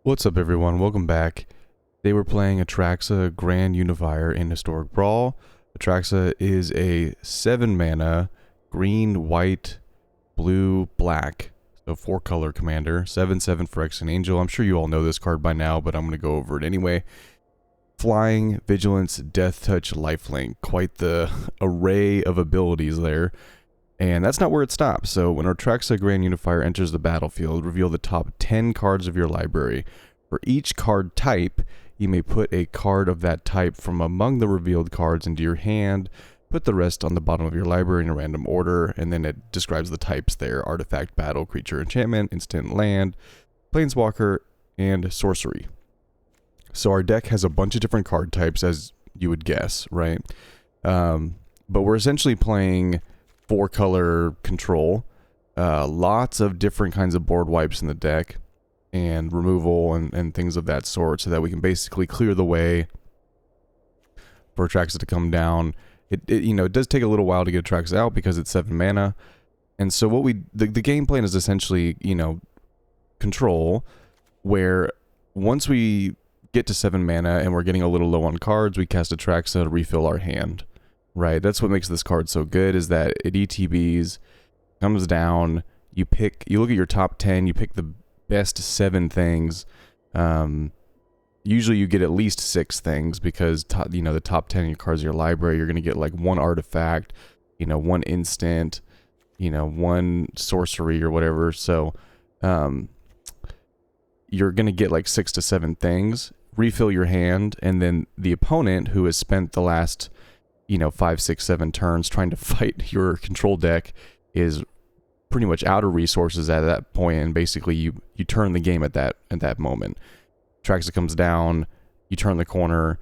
What's up, everyone? Welcome back. They were playing Atraxa Grand Unifier in Historic Brawl. Atraxa is a 7 mana green, white, blue, black, so 4-color commander. 7/7 for X and Angel. I'm sure you all know this card by now, but I'm going to go over it anyway. Flying, Vigilance, Death Touch, Lifelink. Quite the array of abilities there. And that's not where it stops. So when Atraxa Grand Unifier enters the battlefield, reveal the top 10 cards of your library. For each card type, you may put a card of that type from among the revealed cards into your hand, put the rest on the bottom of your library in a random order, and then it describes the types there: artifact, battle, creature, enchantment, instant, land, planeswalker, and sorcery. So our deck has a bunch of different card types, as you would guess, right? But we're essentially playing 4-color control, lots of different kinds of board wipes in the deck, and removal and things of that sort, so that we can basically clear the way for Atraxa to come down. It does take a little while to get Atraxa out because it's 7 mana, and so what the game plan is essentially, control, where once we get to 7 mana and we're getting a little low on cards, we cast Atraxa to refill our hand. Right, that's what makes this card so good, is that it ETBs, comes down, you look at your top 10, you pick the best 7 things. Usually you get at least 6 things, because the top 10 of your cards in your library, you're going to get like 1 artifact, 1 instant, 1 sorcery or whatever. So you're going to get like 6 to 7 things, refill your hand, and then the opponent, who has spent the last 5, 6, 7 turns trying to fight your control deck, is pretty much out of resources at that point, and basically you turn the game at that moment. Atraxa comes down, you turn the corner.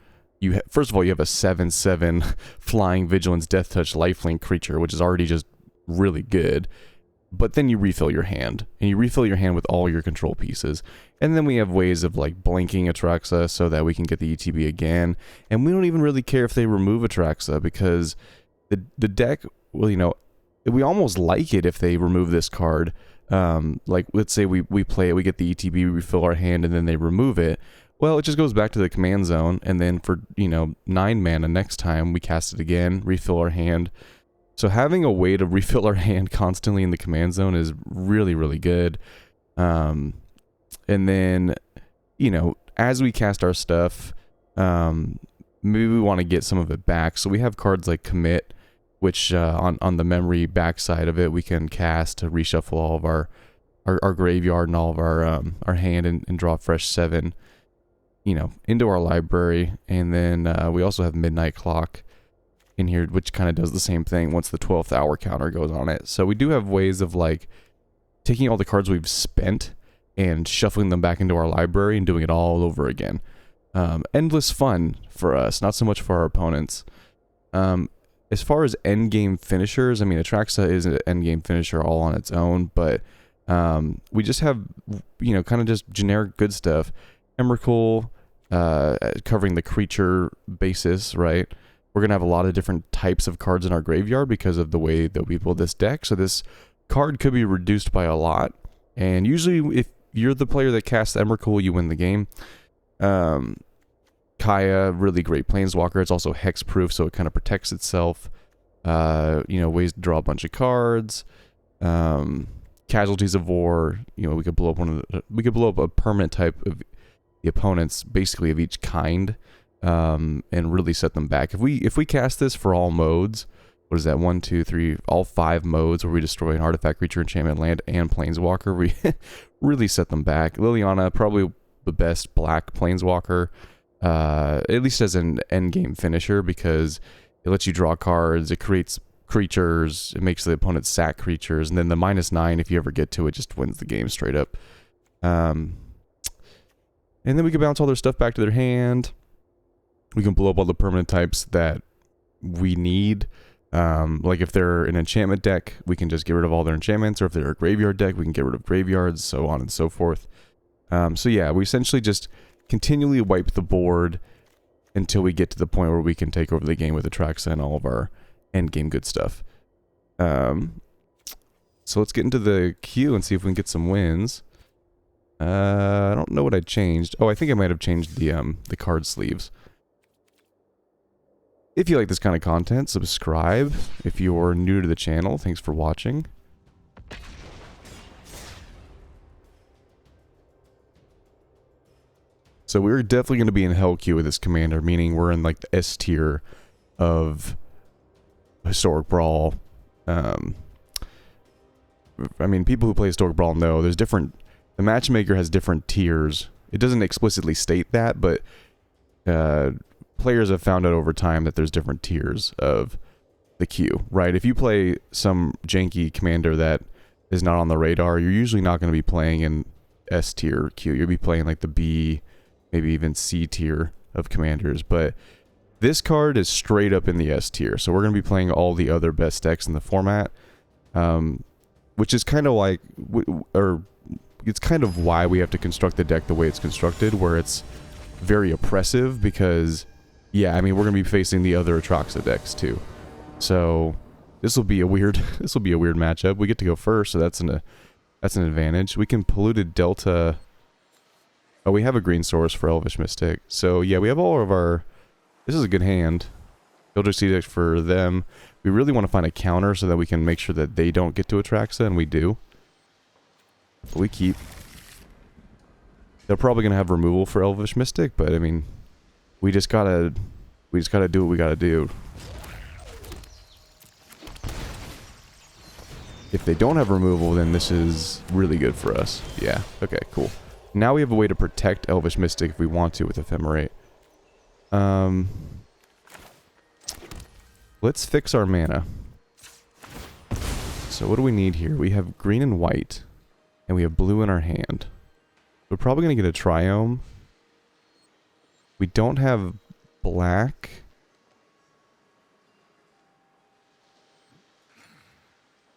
First of all, you have a 7/7 flying Vigilance, Death Touch, Lifelink creature, which is already just really good. But then you refill your hand, and you refill your hand with all your control pieces. And then we have ways of like blanking Atraxa so that we can get the ETB again. And we don't even really care if they remove Atraxa, because the deck, well, we almost like it if they remove this card. Like, let's say we play it, we get the ETB, we refill our hand, and then they remove it. Well, it just goes back to the command zone, and then for 9 mana next time, we cast it again, refill our hand. So having a way to refill our hand constantly in the command zone is really, really good. And then, as we cast our stuff, maybe we want to get some of it back. So we have cards like Commit, which on the memory backside of it, we can cast to reshuffle all of our graveyard and all of our hand and draw a fresh 7, into our library. And then we also have Midnight Clock in here, which kind of does the same thing once the 12th hour counter goes on it. So we do have ways of like taking all the cards we've spent and shuffling them back into our library and doing it all over again. Endless fun for us, not so much for our opponents. As far as endgame finishers, I mean, Atraxa is an endgame finisher all on its own, but we just have, kind of just generic good stuff. Emrakul, covering the creature basis, right? We're going to have a lot of different types of cards in our graveyard because of the way that we build this deck. So this card could be reduced by a lot. And usually if you're the player that casts Emrakul, you win the game. Kaya, really great planeswalker. It's also hexproof, so it kind of protects itself. Ways to draw a bunch of cards. Casualties of War. We could blow up we could blow up a permanent type of the opponents, basically of each kind. And really set them back. If we cast this for all modes, what is that? 1, 2, 3, all 5 modes where we destroy an artifact, creature, enchantment, land, and planeswalker, we really set them back. Liliana, probably the best black planeswalker, at least as an endgame finisher, because it lets you draw cards, it creates creatures, it makes the opponent sack creatures, and then the -9, if you ever get to it, just wins the game straight up. And then we can bounce all their stuff back to their hand. We can blow up all the permanent types that we need. Like if they're an enchantment deck, we can just get rid of all their enchantments, or if they're a graveyard deck, we can get rid of graveyards, so on and so forth. So yeah, we essentially just continually wipe the board until we get to the point where we can take over the game with Atraxa and all of our endgame good stuff. So let's get into the queue and see if we can get some wins. I don't know what I changed. Oh, I think I might have changed the card sleeves. If you like this kind of content, subscribe. If you're new to the channel, thanks for watching. So we're definitely going to be in hell queue with this commander, meaning we're in like the S tier of Historic Brawl. I mean, people who play Historic Brawl know there's different... The matchmaker has different tiers. It doesn't explicitly state that, but players have found out over time that there's different tiers of the queue, right? If you play some janky commander that is not on the radar, you're usually not going to be playing in S tier queue. You'll be playing like the B, maybe even C tier of commanders, but this card is straight up in the S tier, so we're going to be playing all the other best decks in the format, which is kind of like, it's kind of why we have to construct the deck the way it's constructed, where it's very oppressive, because, yeah, I mean, we're going to be facing the other Atraxa decks too, so this will be a weird, matchup. We get to go first, so that's an advantage. We can Polluted Delta. Oh, we have a green source for Elvish Mystic. So, yeah, we have all of our... This is a good hand. Filter cedh for them. We really want to find a counter so that we can make sure that they don't get to Atraxa, and we do. But we keep. They're probably going to have removal for Elvish Mystic, but, I mean, we just gotta do what we gotta do. If they don't have removal, then this is really good for us. Yeah, okay, cool. Now we have a way to protect Elvish Mystic if we want to with Ephemerate. Let's fix our mana. So what do we need here? We have green and white, and we have blue in our hand. We're probably going to get a Triome. We don't have black.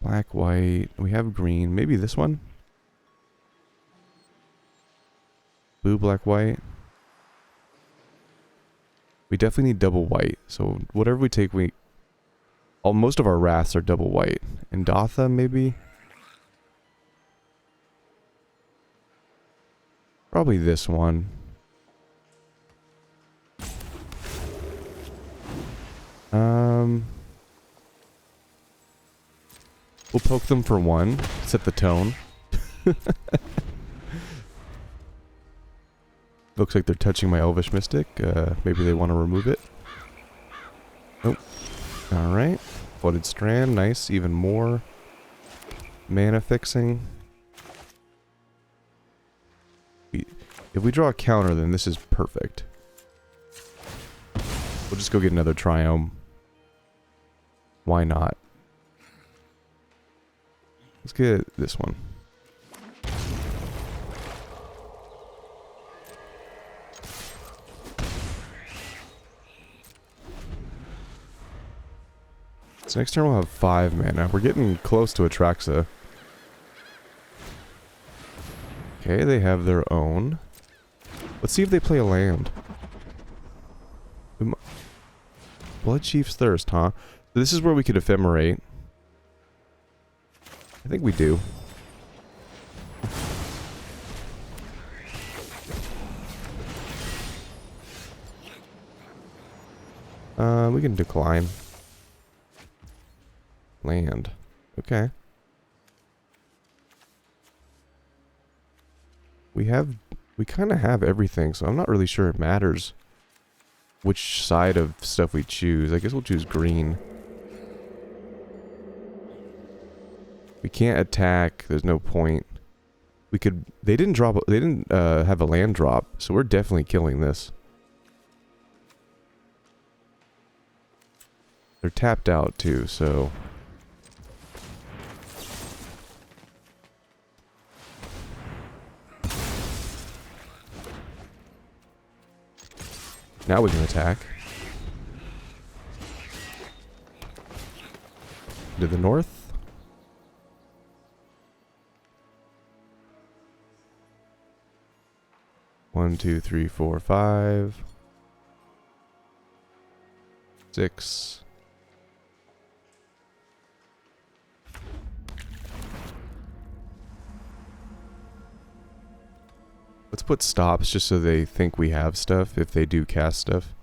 Black, white. We have green. Maybe this one? Blue, black, white. We definitely need double white. So whatever we take, most of our wraths are double white. And Dotha, maybe? Probably this one. We'll poke them for one. Set the tone. Looks like they're touching my Elvish Mystic. Maybe they want to remove it. Nope. Alright. Flooded Strand. Nice. Even more mana fixing. If we draw a counter, then this is perfect. We'll just go get another Triome. Why not? Let's get this one. So next turn we'll have 5 mana. We're getting close to Atraxa. Okay, they have their own. Let's see if they play a land. Blood Chief's Thirst, huh? So this is where we could Ephemerate. I think we do. We can decline. Land. Okay. We kind of have everything, so I'm not really sure it matters which side of stuff we choose. I guess we'll choose green. We can't attack. There's no point. We could... They didn't have a land drop, so we're definitely killing this. They're tapped out too, so... Now we can attack. To the north. One, two, three, four, 5. 6. Let's put stops just so they think we have stuff if they do cast stuff.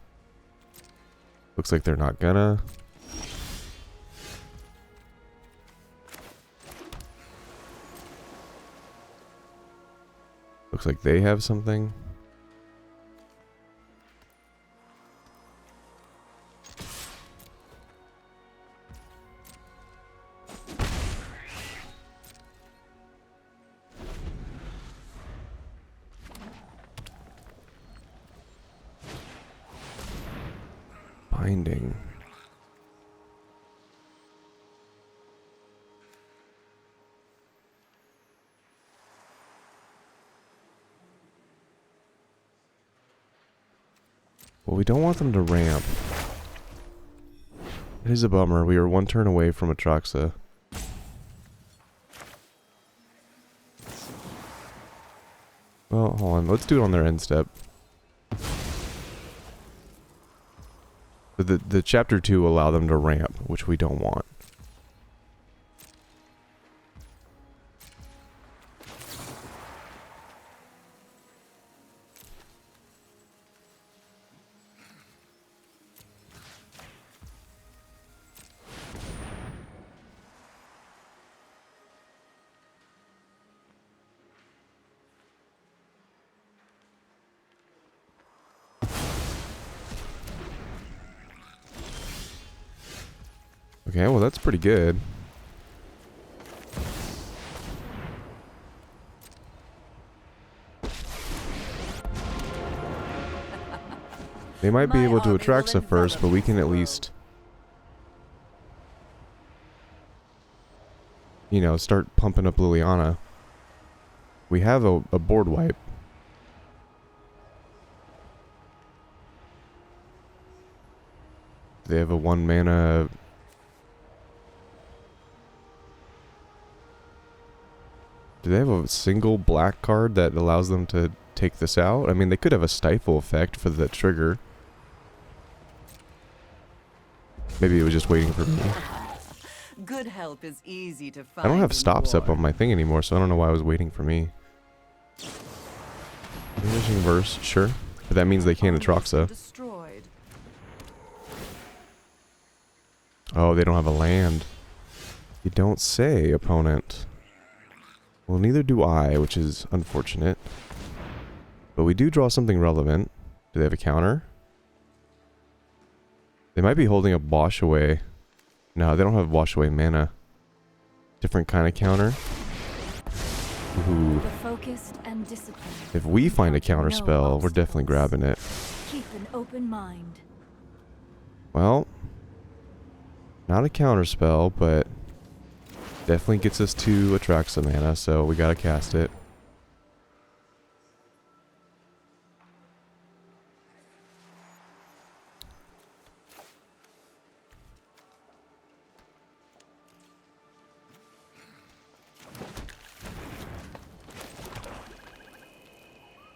Looks like they're not gonna. Looks like they have something. Binding. Well, we don't want them to ramp. It is a bummer. We are one turn away from Atraxa. Well, hold on. Let's do it on their end step. But the chapter 2 allow them to ramp, which we don't want. Okay, well that's pretty good. They might be able to Atraxa first, but we can at least, you know, start pumping up Liliana. We have a board wipe. They have a 1 mana. Do they have a single black card that allows them to take this out? I mean, they could have a stifle effect for the trigger. Maybe it was just waiting for me. Good help is easy to find. I don't have stops up on my thing anymore, so I don't know why it was waiting for me. Finishing verse, sure. But that means they can't Atraxa. Destroyed. Oh, they don't have a land. You don't say, opponent. Well, neither do I, which is unfortunate. But we do draw something relevant. Do they have a counter? They might be holding up Wash Away. No, they don't have Wash Away mana. Different kind of counter. Ooh. Focused and disciplined. If we find a counter spell, we're definitely grabbing it. Keep an open mind. Well, not a counter spell, but definitely gets us to Atraxa mana, so we gotta cast it.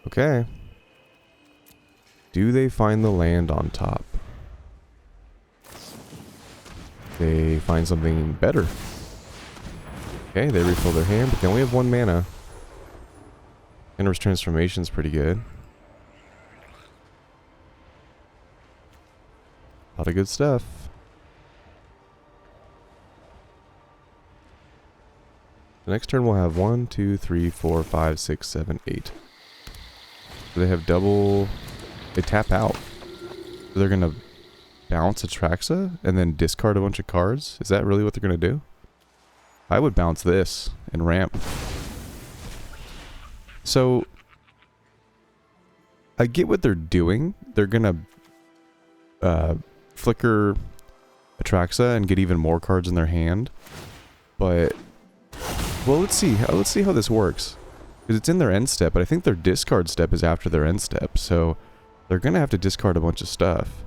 Okay. Do they find the land on top? They find something better. Okay, they refill their hand, but they only have 1 mana. Inverse Transformation's pretty good. A lot of good stuff. The next turn we'll have 1, 2, 3, 4, 5, 6, 7, 8. So they have double... They tap out. So they're gonna bounce Atraxa and then discard a bunch of cards? Is that really what they're gonna do? I would bounce this and ramp. So I get what they're doing. They're gonna flicker Atraxa and get even more cards in their hand. But well, let's see how this works. Because it's in their end step, but I think their discard step is after their end step. So they're gonna have to discard a bunch of stuff.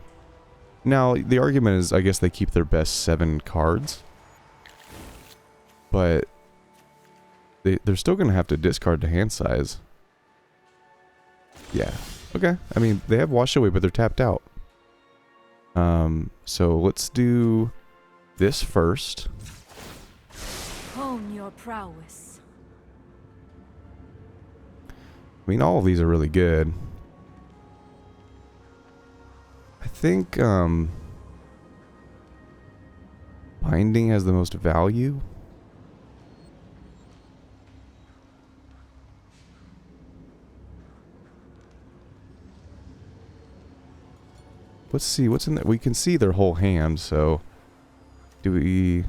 Now the argument is, I guess they keep their best 7 cards. But they're still going to have to discard the hand size. Yeah. Okay. I mean, they have Wash Away, but they're tapped out. So let's do this first. Hone your prowess. I mean, all of these are really good. I think binding has the most value. Let's see what's in there. We can see their whole hand, so do we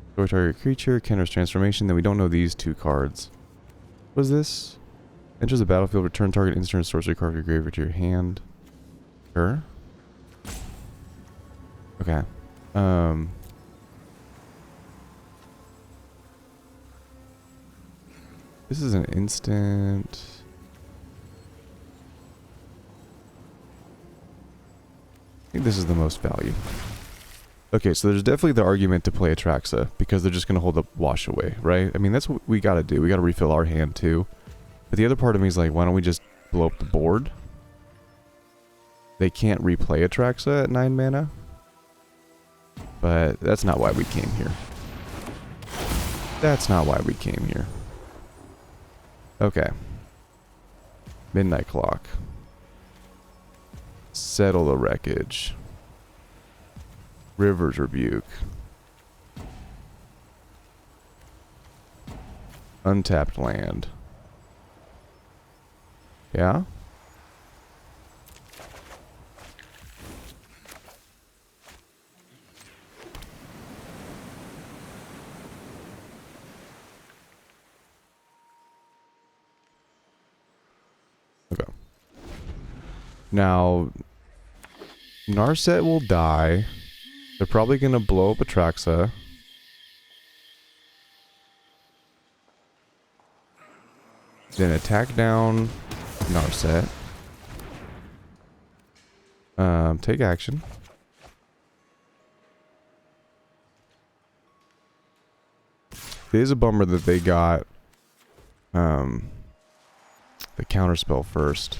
destroy target creature, counters transformation, then we don't know these two cards. What is this? Enters the battlefield, return target instant sorcery card from your graveyard to your hand. Sure. Okay. This is an instant. I think this is the most value. Okay, so there's definitely the argument to play Atraxa because they're just going to hold up wash away, right? I mean, that's what we got to do. We got to refill our hand too. But the other part of me is like, why don't we just blow up the board? They can't replay Atraxa at 9 mana. But that's not why we came here. That's not why we came here. Okay. Midnight Clock. Settle the Wreckage. River's Rebuke. Untapped land. Yeah? Okay. Now, Narset will die. They're probably going to blow up Atraxa. Then attack down Narset. Take action. It is a bummer that they got the counterspell first.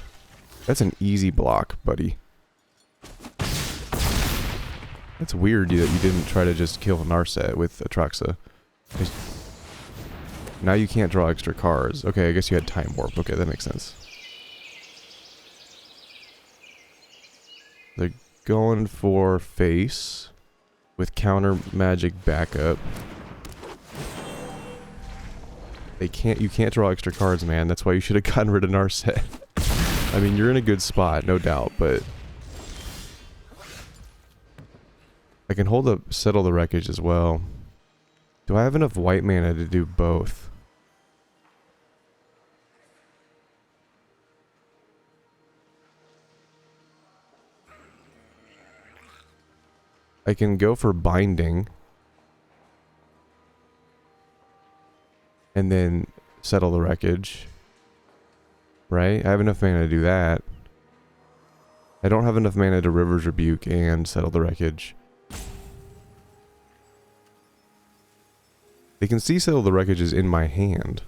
That's an easy block, buddy. That's weird that you didn't try to just kill Narset with Atraxa. Now you can't draw extra cards. Okay, I guess you had Time Warp. Okay, that makes sense. They're going for face with counter magic backup. You can't draw extra cards, man. That's why you should have gotten rid of Narset. I mean, you're in a good spot, no doubt, but I can hold up Settle the Wreckage as well. Do I have enough white mana to do both? I can go for Binding and then Settle the Wreckage. Right? I have enough mana to do that. I don't have enough mana to River's Rebuke and Settle the Wreckage. They can see Settle the Wreckage is in my hand.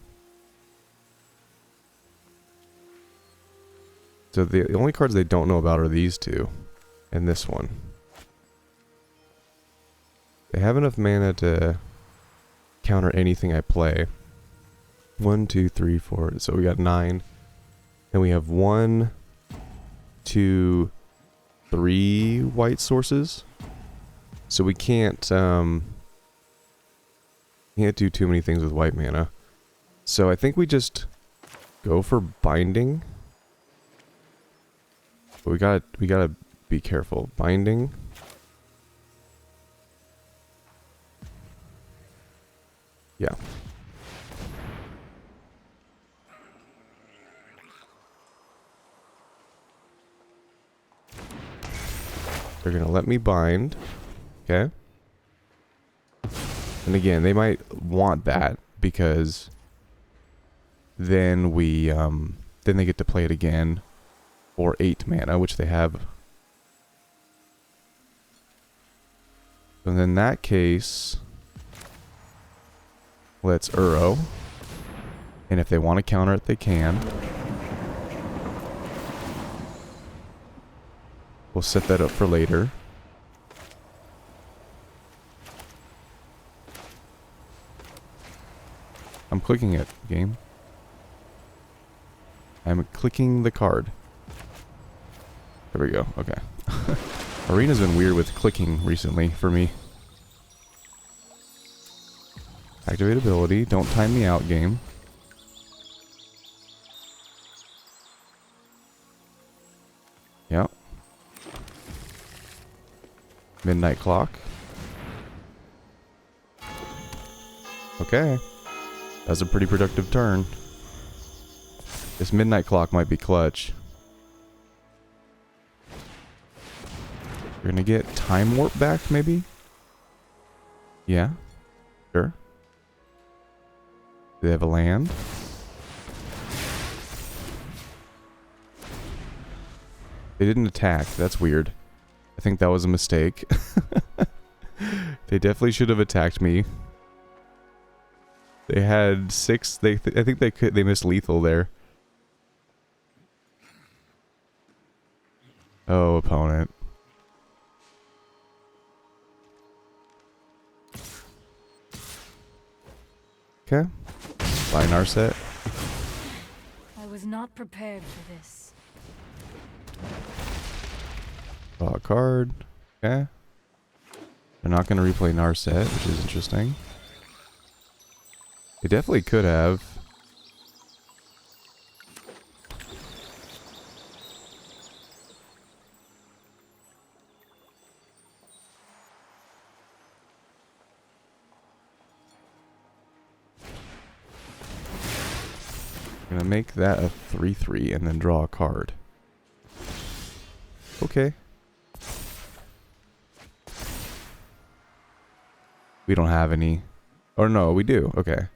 So the only cards they don't know about are these two. And this one. They have enough mana to counter anything I play. 1, 2, 3, 4. So we got 9. And we have 1, 2, 3 white sources. So we can't do too many things with white mana. So I think we just go for Binding. But we gotta be careful. Binding. Yeah. They're gonna let me bind. Okay. And again, they might want that because then then they get to play it again for 8 mana, which they have. So in that case, let's Uro. And if they want to counter it, they can. We'll set that up for later. I'm clicking it, game. I'm clicking the card. There we go. Okay. Arena's been weird with clicking recently for me. Activate ability. Don't time me out, game. Yep. Midnight clock. Okay. That's a pretty productive turn. This midnight clock might be clutch. We're gonna get time warp back, maybe? Yeah. Sure. Do they have a land? They didn't attack. That's weird. I think that was a mistake. They definitely should have attacked me. They had 6. I think they missed lethal there. Oh, opponent. Okay. Buy an Narset. I was not prepared for this. Draw a card. Okay. They're not going to replay Narset, which is interesting. They definitely could have. Gonna make that a 3/3 and then draw a card. Okay. We don't have any. Oh no, we do. Okay.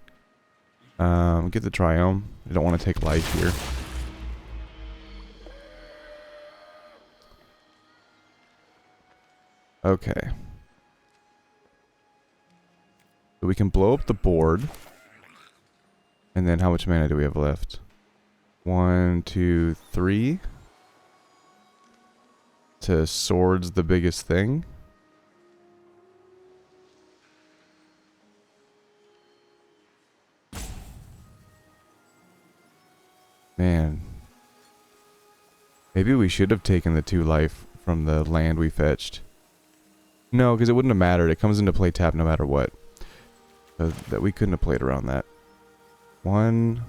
Get the Triome. I don't want to take life here. Okay. So we can blow up the board. And then how much mana do we have left? 1, 2, 3. To swords the biggest thing. Man. Maybe we should have taken the 2 life from the land we fetched. No, because it wouldn't have mattered. It comes into play tap no matter what. So that we couldn't have played around that. 1.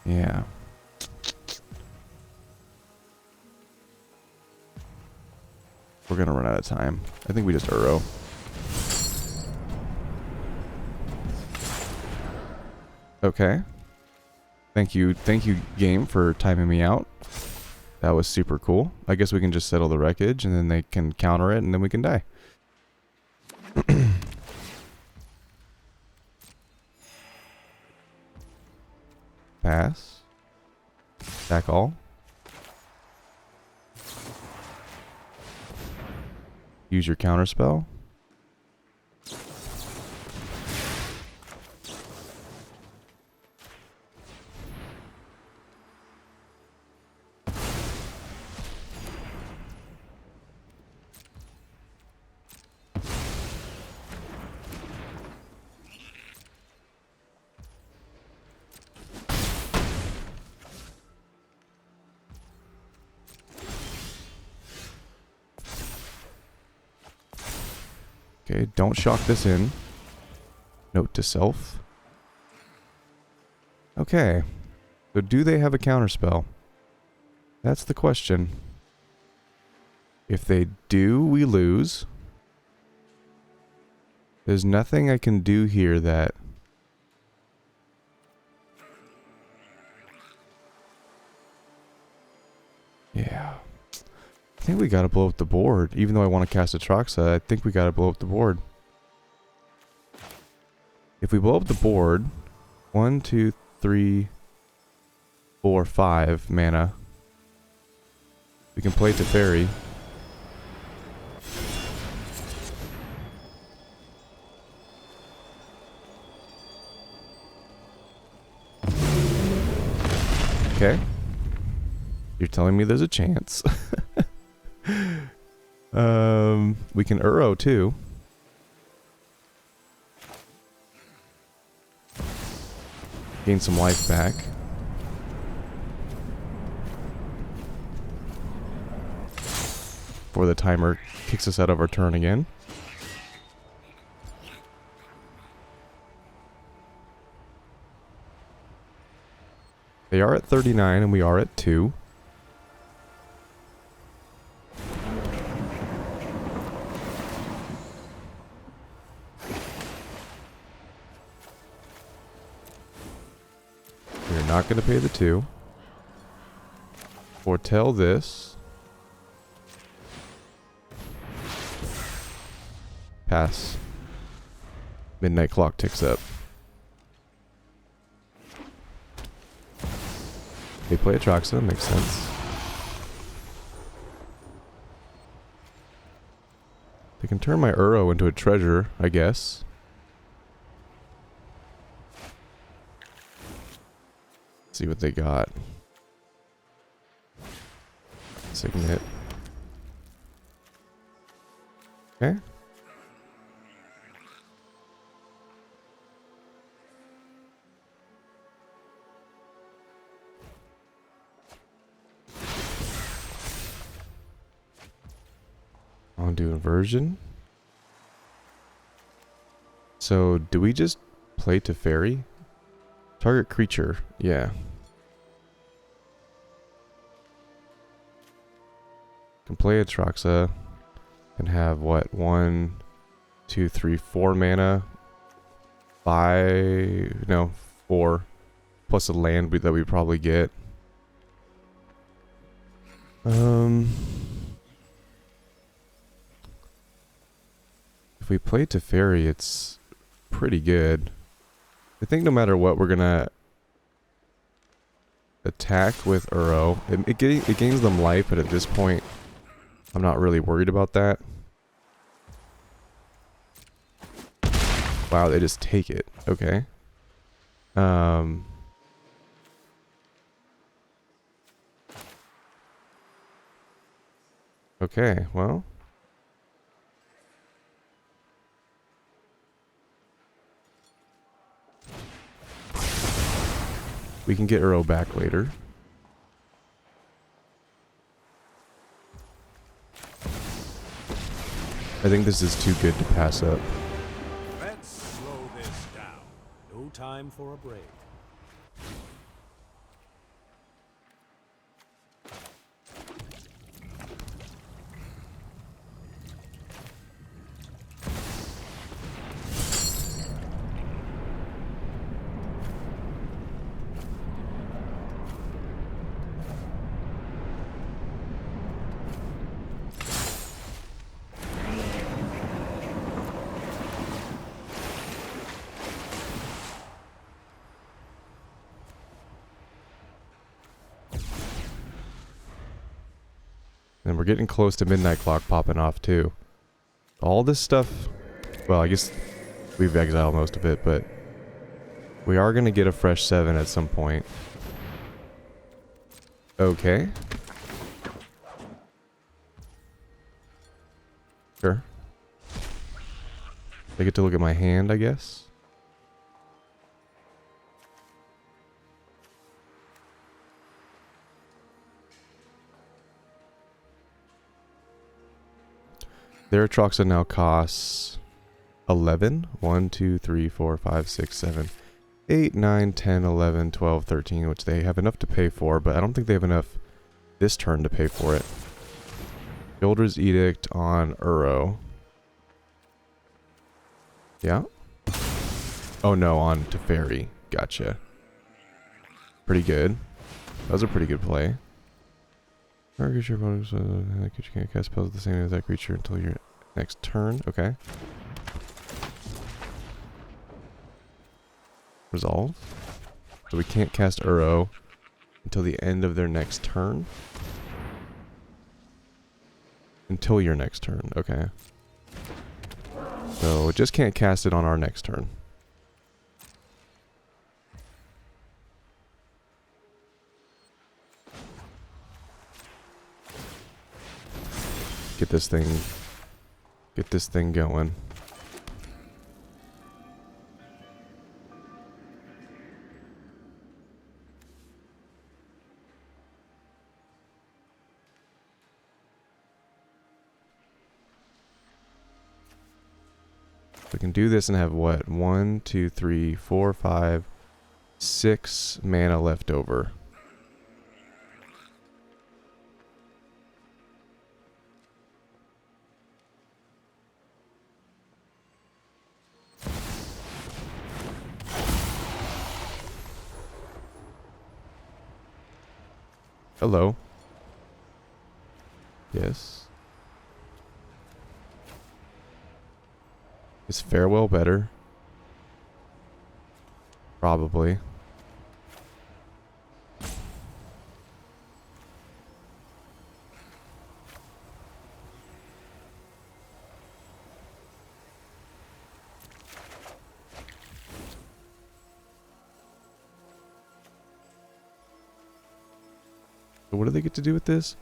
Yeah. We're gonna run out of time. I think we just Uro. Okay. Thank you, game, for timing me out. That was super cool. I guess we can just settle the wreckage, and then they can counter it, and then we can die. Pass. Back all. Use your counter spell. Okay, don't shock this in. Note to self. Okay. So do they have a counterspell? That's the question. If they do, we lose. There's nothing I can do here that... Yeah. I think we gotta blow up the board. Even though I want to cast Atraxa, I think we gotta blow up the board. If we blow up the board, 1, 2, 3, 4, 5 mana. We can play Teferi. Okay. You're telling me there's a chance. We can Uro too. Gain some life back. before the timer kicks us out of our turn again. They are at 39 and we are at 2. We're not going to pay the 2. Foretell this. Pass. Midnight clock ticks up. They play Atraxa, makes sense. They can turn my Uro into a treasure, I guess. Let's see what they got. Signet. Okay. I'll do inversion. So, do we just play Teferi? Target creature, yeah. Can play Atraxa and have what? 1, 2, 3, 4 mana. 5, no, 4. Plus a land that we probably get. If we play Teferi, it's pretty good. I think no matter what, we're gonna attack with Uro. It gains them life, but at this point, I'm not really worried about that. Wow, they just take it. Okay. Okay, well. We can get Uro back later. I think this is too good to pass up. Let's slow this down. No time for a break. And we're getting close to midnight clock popping off too. All this stuff, well, I guess we've exiled most of it, but we are going to get a fresh 7 at some point. Okay. Sure. I get to look at my hand, I guess. Their Atraxa now costs 11. 1, 2, 3, 4, 5, 6, 7, 8, 9, 10, 11, 12, 13, which they have enough to pay for, but I don't think they have enough this turn to pay for it. Builder's Edict on Uro. Yeah? Oh no, on Teferi. Gotcha. Pretty good. That was a pretty good play. Target creature bonus, that creature can't cast spells the same as that creature until your next turn. Okay. Resolve. So we can't cast Uro until the end of their next turn. Until your next turn. Okay. So just can't cast it on our next turn. Get this thing going. We can do this and have what? 1, 2, 3, 4, 5, 6 mana left over. Hello. Yes. Is farewell better? Probably. So what do they get to do with this?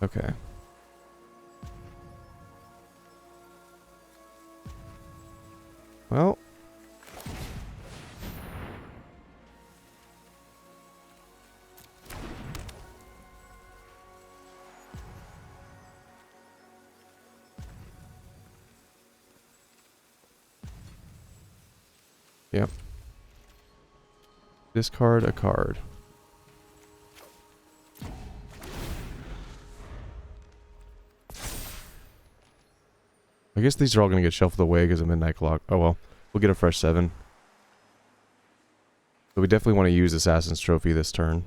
Okay. Well. Yep. Discard a card. I guess these are all going to get shuffled away because of Midnight Clock. Oh well. We'll get a fresh 7. But we definitely want to use Assassin's Trophy this turn.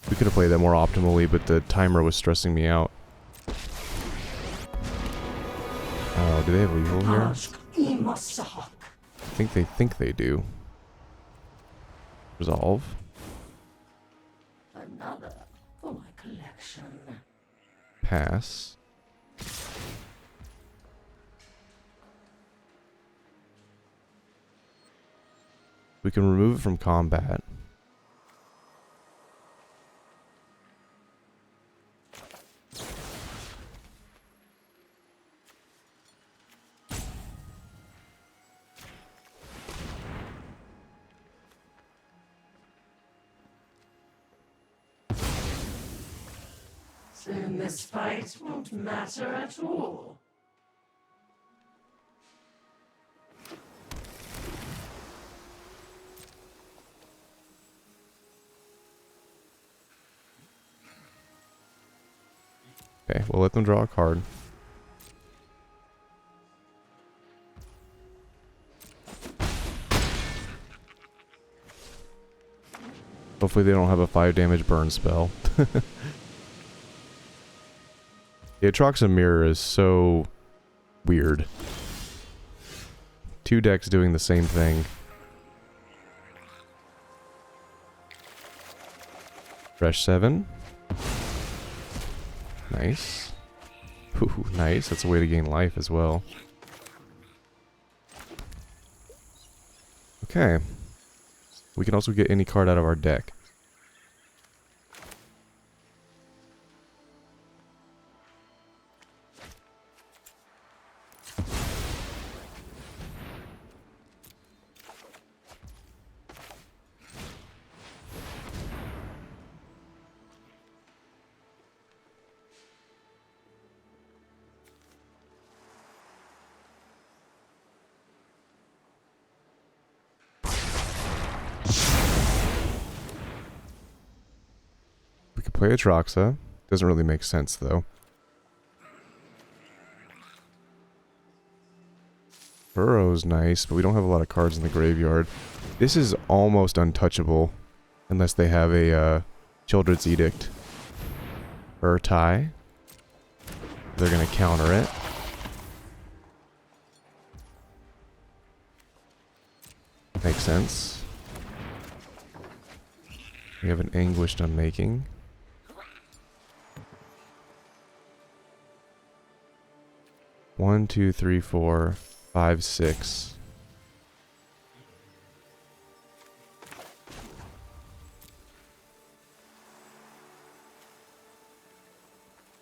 We could have played that more optimally, but the timer was stressing me out. Oh, do they have lethal here? I think they do. Resolve. Another for my collection. Pass. We can remove it from combat. Then this fight won't matter at all. Okay, we'll let them draw a card. Hopefully they don't have a 5 damage burn spell. The Atraxa mirror is so weird. 2 decks doing the same thing. Fresh 7. Nice. Ooh, nice. That's a way to gain life as well. Okay. We can also get any card out of our deck. We could play Atraxa. Doesn't really make sense though. Burrow's nice, but we don't have a lot of cards in the graveyard. This is almost untouchable. Unless they have a Children's Edict. Urtai. They're gonna counter it. Makes sense. We have an Anguished Unmaking. One, two, three, 4, 5, 6.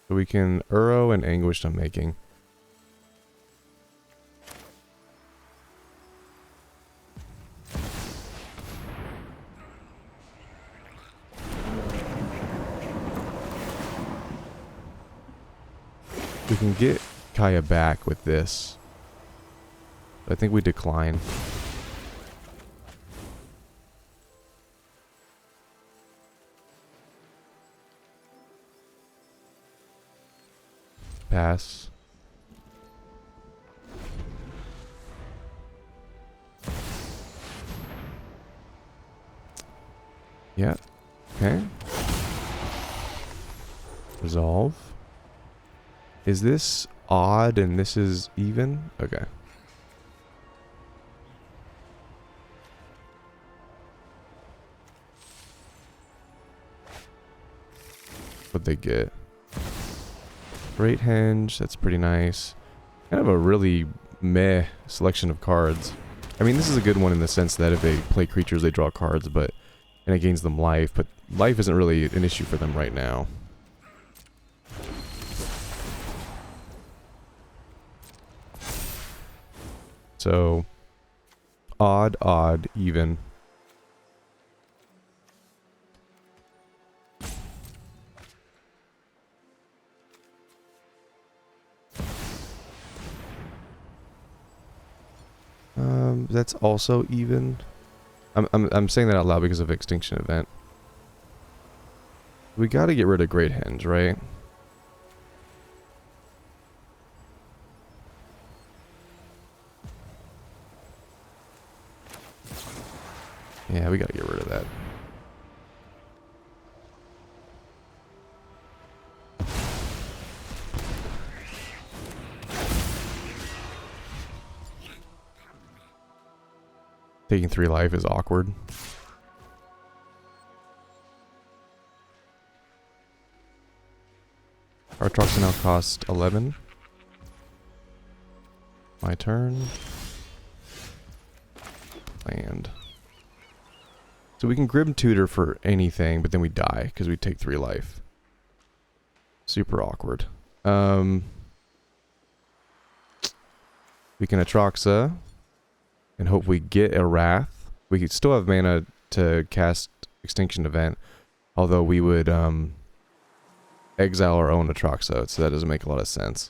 So we can Uro and Anguished Unmaking. We can get Kaya back with this. I think we decline. Pass. Yeah. Okay. Resolve. Is this odd and this is even? Okay. What'd they get? Great Henge, that's pretty nice. Kind of a really meh selection of cards. I mean, this is a good one in the sense that if they play creatures, they draw cards, and it gains them life, but life isn't really an issue for them right now. So, odd, even. That's also even. I'm saying that out loud because of Extinction Event. We gotta get rid of Great Henge, right? Yeah, we gotta get rid of that. Taking 3 life is awkward. Our Atraxa now cost 11. My turn. Land. So we can Grim Tutor for anything, but then we die because we take 3 life. Super awkward. We can Atraxa and hope we get a Wrath. We could still have mana to cast Extinction Event, although we would exile our own Atraxa, so that doesn't make a lot of sense.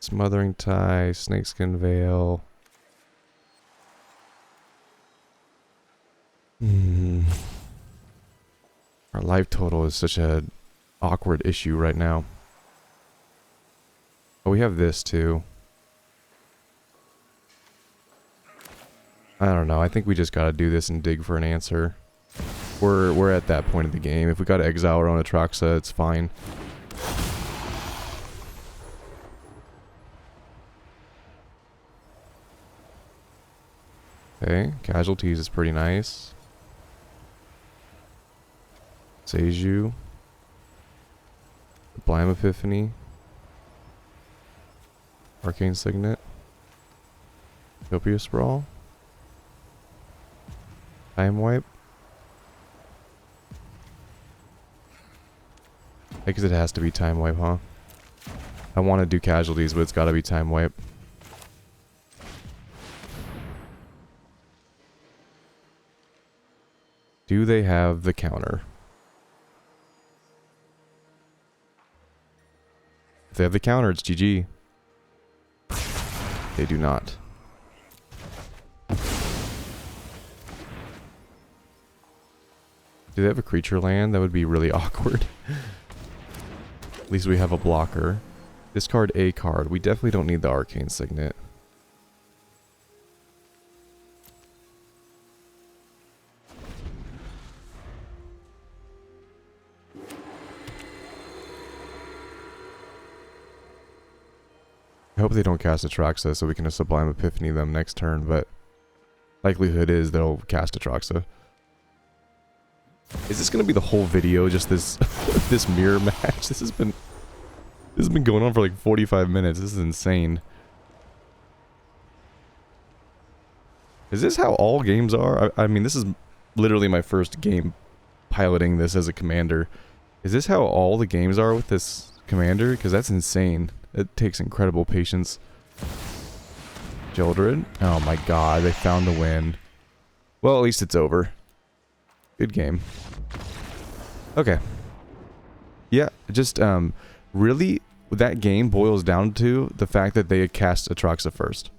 Smothering Tie, Snakeskin Veil. Our life total is such a awkward issue right now. Oh, we have this too. I don't know. I think we just gotta do this and dig for an answer. We're at that point of the game. If we gotta exile our own Atraxa, it's fine. Okay, Casualties is pretty nice. Seiju. Blime Epiphany. Arcane Signet. Copious Brawl. Time Wipe. I guess it has to be Time Wipe, huh? I want to do Casualties, but it's gotta be Time Wipe. Do they have the counter? If they have the counter, it's GG. They do not. Do they have a creature land? That would be really awkward. At least we have a blocker. Discard a card. We definitely don't need the Arcane Signet. I hope they don't cast Atraxa so we can Sublime Epiphany them next turn, but likelihood is they'll cast Atraxa. Is this gonna be the whole video, just this this mirror match? This has been going on for like 45 minutes. This is insane. Is this how all games are? I mean, this is literally my first game piloting this as a commander. Is this how all the games are with this commander? Because that's insane. It takes incredible patience. Jildred? Oh my god, they found the win. Well, at least it's over. Good game. Okay. Yeah, just really that game boils down to the fact that they had cast Atraxa first.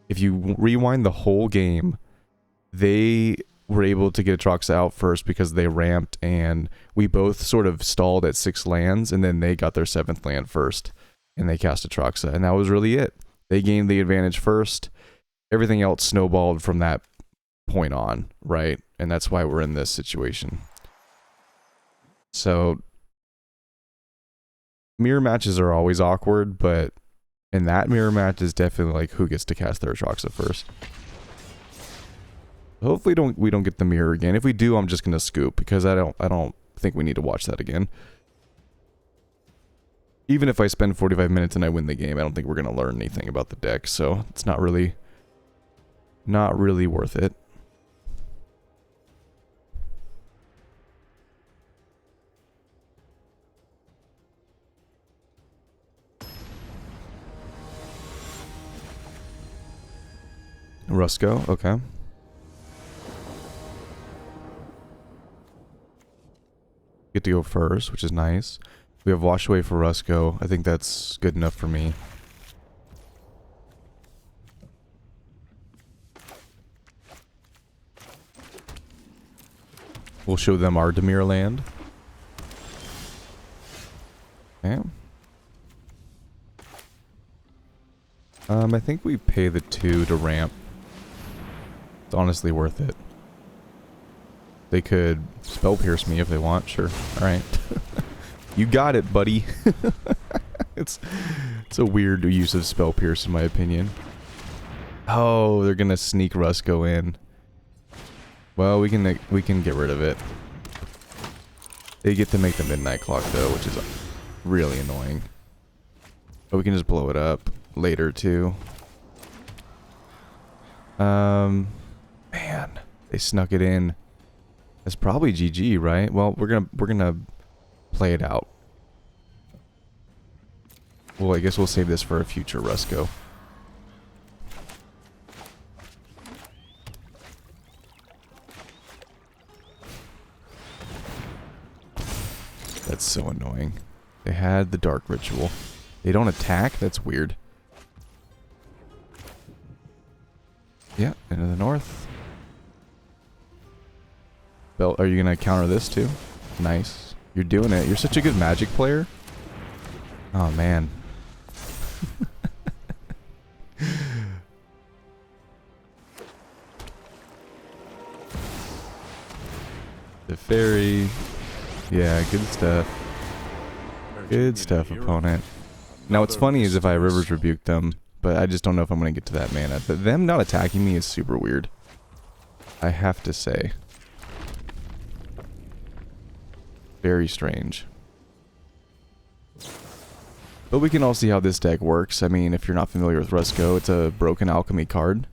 If you rewind the whole game, they were able to get Atraxa out first because they ramped, and we both sort of stalled at 6 lands, and then they got their 7th land first, and they cast Atraxa, and that was really it. They gained the advantage first. Everything else snowballed from that point on, right? And that's why we're in this situation. So mirror matches are always awkward, but in that mirror match is definitely like who gets to cast their Atraxa first. Hopefully we don't get the mirror again. If we do, I'm just gonna scoop because I don't think we need to watch that again. Even if I spend 45 minutes and I win the game, I don't think we're gonna learn anything about the deck, so it's not really worth it. Rusco, okay. Get to go first, which is nice. We have Wash Away for Rusco. I think that's good enough for me. We'll show them our Dimir land. Okay. I think we pay the 2 to ramp. It's honestly worth it. They could Spell Pierce me if they want, sure. Alright. You got it, buddy. It's a weird use of Spell Pierce in my opinion. Oh, they're gonna sneak Rusco in. Well, we can get rid of it. They get to make the midnight clock though, which is really annoying. But we can just blow it up later too. Man, they snuck it in. It's probably GG, right? Well, we're gonna play it out. Well, I guess we'll save this for a future Rusco. That's so annoying. They had the Dark Ritual. They don't attack? That's weird. Yeah, into the north. Bell, are you gonna counter this too? Nice. You're doing it. You're such a good Magic player. Oh man. The fairy. Yeah, good stuff. Good stuff, opponent. Now what's funny is if I Rivers Rebuke them, but I just don't know if I'm going to get to that mana. But them not attacking me is super weird, I have to say. Very strange. But we can all see how this deck works. I mean, if you're not familiar with Rusco, it's a Broken Alchemy card.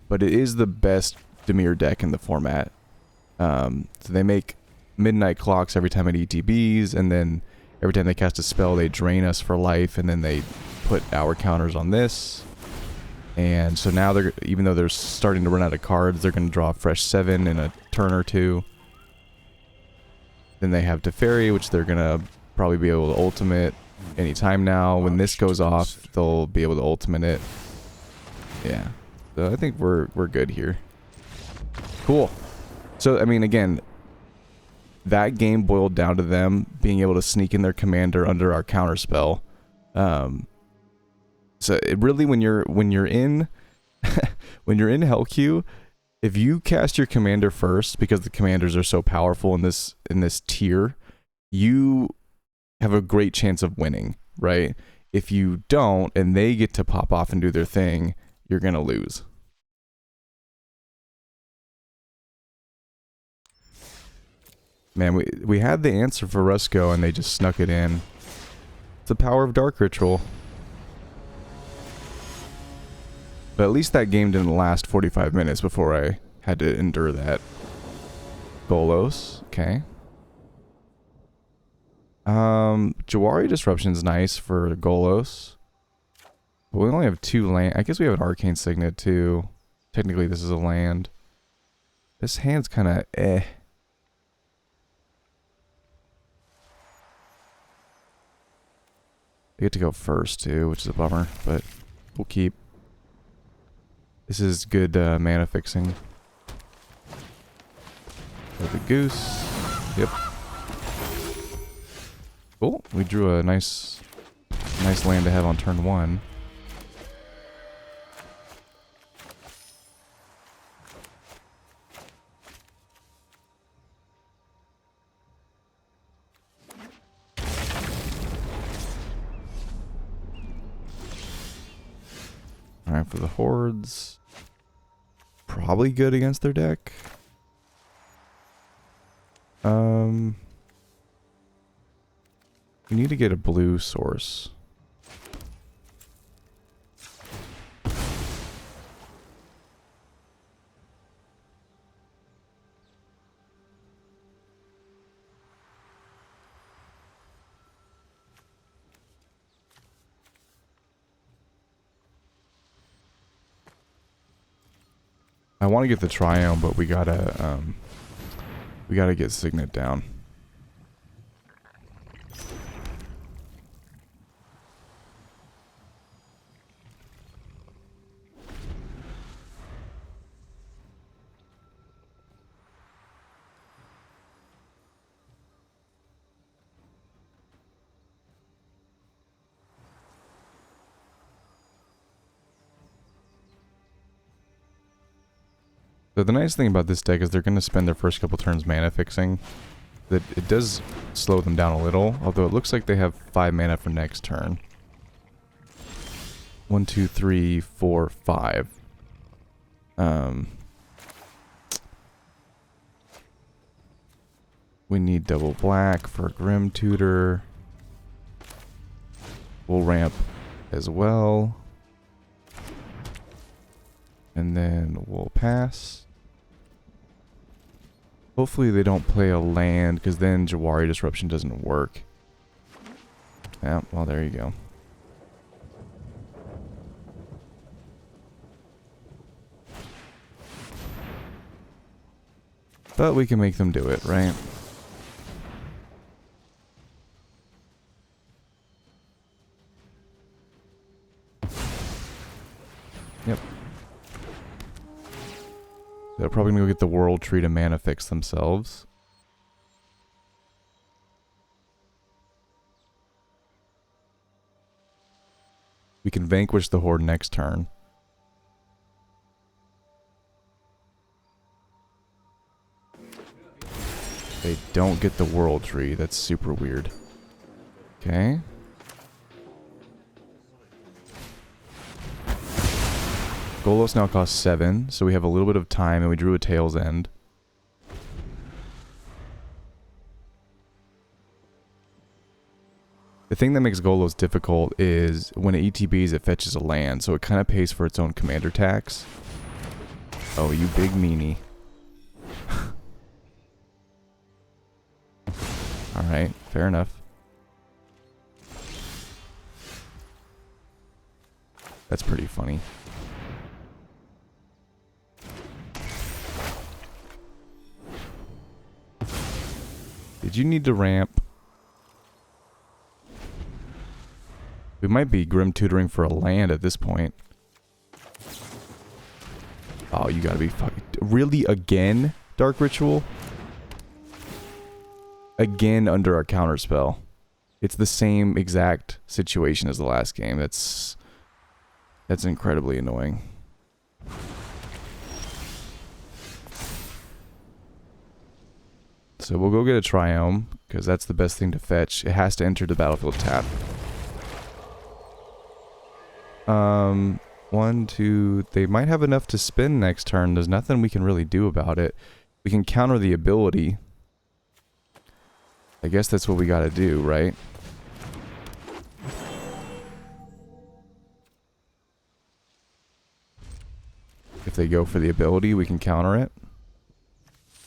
But it is the best Dimir deck in the format. So they make midnight clocks every time it ETBs, and then every time they cast a spell, they drain us for life, and then they put hour counters on this. And so now they're, even though they're starting to run out of cards, they're going to draw a fresh 7 in a turn or 2. Then they have Teferi, which they're going to probably be able to ultimate anytime now. When this goes off, they'll be able to ultimate it. Yeah. So I think we're good here. Cool. So, I mean, again, that game boiled down to them being able to sneak in their commander under our counterspell. So it really, when you're in when you're in Hellq, if you cast your commander first, because the commanders are so powerful in this tier, you have a great chance of winning, right? If you don't, and they get to pop off and do their thing, you're gonna lose. Man, we had the answer for Rusco and they just snuck it in. It's the power of Dark Ritual. But at least that game didn't last 45 minutes before I had to endure that. Golos, okay. Jawari Disruption's nice for Golos. But we only have 2 land. I guess we have an Arcane Signet too. Technically this is a land. This hand's kind of eh. I get to go first too, which is a bummer, but we'll keep. This is good mana fixing. With the goose. Yep. Cool. We drew a nice land to have on turn 1. Alright, for the hordes. Probably good against their deck. We need to get a blue source. I want to get the Triome, but we gotta get Signet down. So the nice thing about this deck is they're going to spend their first couple turns mana fixing. That it does slow them down a little, although it looks like they have 5 mana for next turn. 1, 2, 3, 4, 5. We need double black for Grim Tutor. We'll ramp as well. And then we'll pass. Hopefully they don't play a land, because then Jawari Disruption doesn't work. Yeah, well, there you go. But we can make them do it, right? Yep. They're probably going to go get the World Tree to mana fix themselves. We can vanquish the Horde next turn. They don't get the World Tree. That's super weird. Okay. Golos now costs 7, so we have a little bit of time, and we drew a Tail's End. The thing that makes Golos difficult is when it ETBs, it fetches a land, so it kind of pays for its own commander tax. Oh, you big meanie. Alright, fair enough. That's pretty funny. Did you need to ramp? We might be Grim Tutoring for a land at this point. Oh, you gotta be fucking... Really? Again? Dark Ritual? Again under our counterspell. It's the same exact situation as the last game. That's incredibly annoying. So we'll go get a Triome, because that's the best thing to fetch. It has to enter the battlefield tap. 1, 2... They might have enough to spin next turn. There's nothing we can really do about it. We can counter the ability. I guess that's what we gotta do, right? If they go for the ability, we can counter it.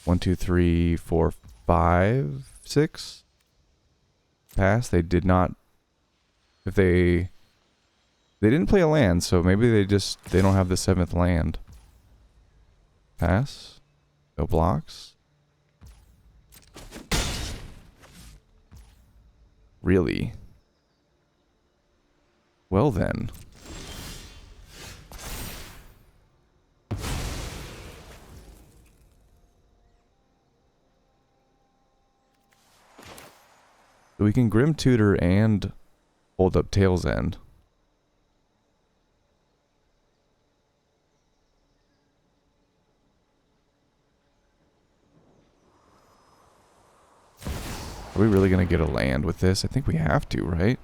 1, 2, 3, 4, 5, 6. Pass. They did not... If they didn't play a land, so maybe they don't have the 7th land. Pass. No blocks. Really? Well then. So we can Grim Tutor and hold up Tail's End. Are we really going to get a land with this? I think we have to, right?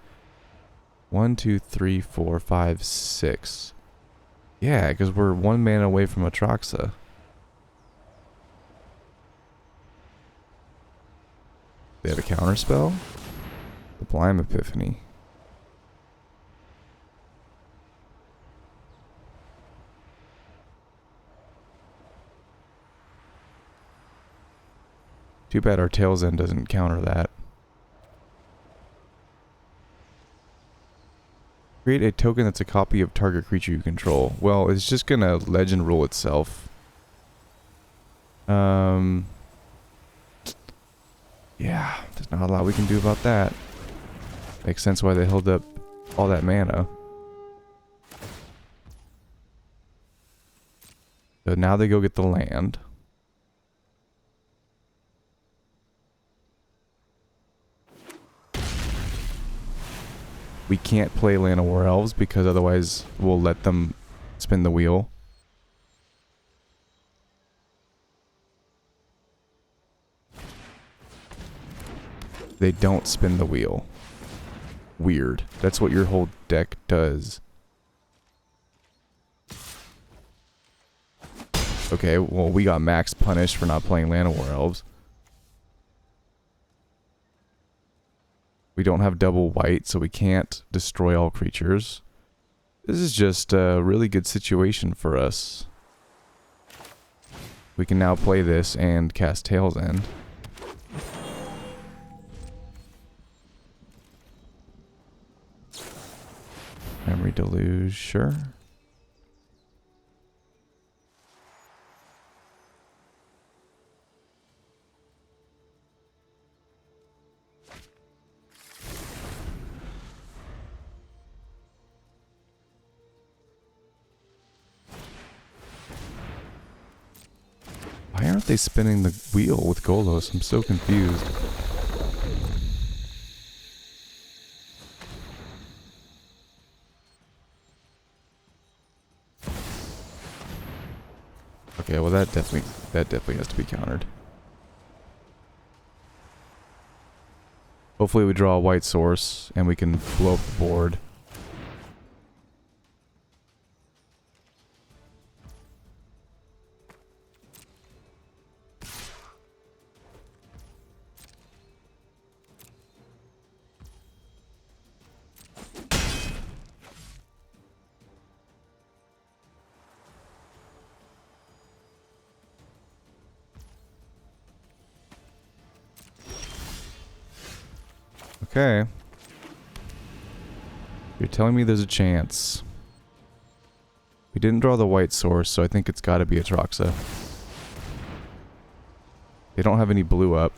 1, 2, 3, 4, 5, 6. Yeah, because we're 1 mana away from Atraxa. They have a counterspell? The Blime Epiphany. Too bad our Tail's End doesn't counter that. Create a token that's a copy of target creature you control. Well, it's just gonna legend rule itself. Yeah, there's not a lot we can do about that. Makes sense why they held up all that mana. So now they go get the land. We can't play Land of War Elves because otherwise we'll let them spin the wheel. They don't spin the wheel. Weird. That's what your whole deck does. Okay, well we got max punished for not playing Land of War Elves. We don't have double white, so we can't destroy all creatures. This is just a really good situation for us. We can now play this and cast Tail's End. Memory Deluge, sure. Why aren't they spinning the wheel with Golos? I'm so confused. Okay, well that definitely has to be countered. Hopefully we draw a white source and we can blow up the board. Okay. You're telling me there's a chance. We didn't draw the white source, so I think it's gotta be Atraxa. They don't have any blue up.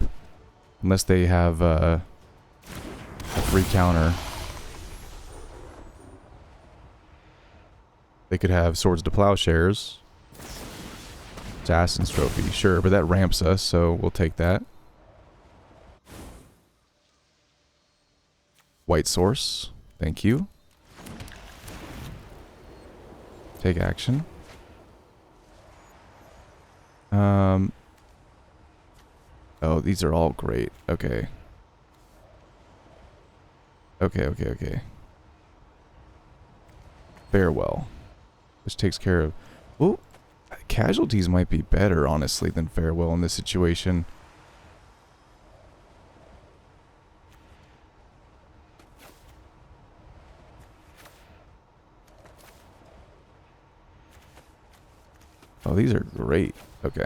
Unless they have a free counter. They could have Swords to Plowshares. Assassin's Trophy, sure, but that ramps us, so we'll take that. White source. Thank you. Take action. Oh, these are all great. Okay. Okay. Farewell. Which takes care of... Oh, casualties might be better, honestly, than Farewell in this situation. Oh, these are great. Okay.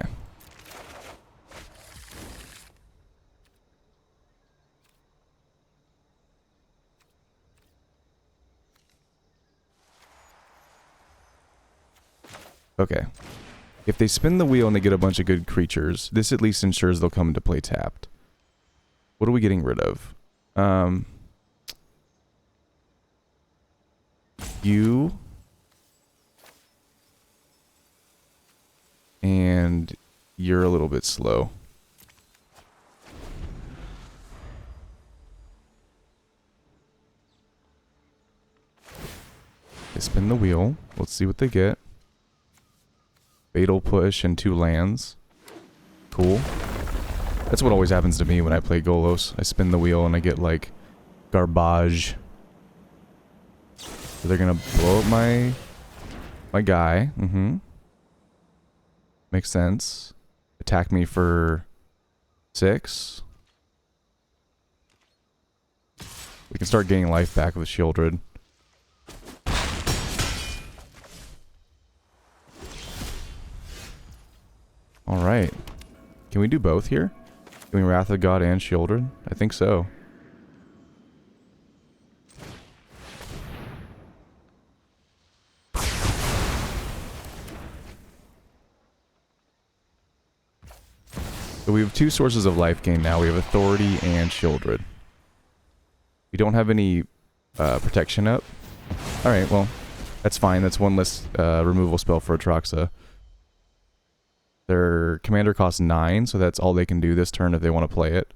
Okay. If they spin the wheel and they get a bunch of good creatures, this at least ensures they'll come into play tapped. What are we getting rid of? You. And you're a little bit slow. They spin the wheel. Let's see what they get. Fatal push and 2 lands. Cool. That's what always happens to me when I play Golos. I spin the wheel and I get like garbage. So they're gonna blow up my guy. Makes sense. Attack me for 6. We can start gaining life back with Shieldred. Alright. Can we do both here? Can we Wrath of God and Shieldred? I think so. So we have 2 sources of life gain now. We have Authority and Shieldred. We don't have any protection up. Alright, well, that's fine. That's 1 less removal spell for Atraxa. Their commander costs 9, so that's all they can do this turn if they want to play it.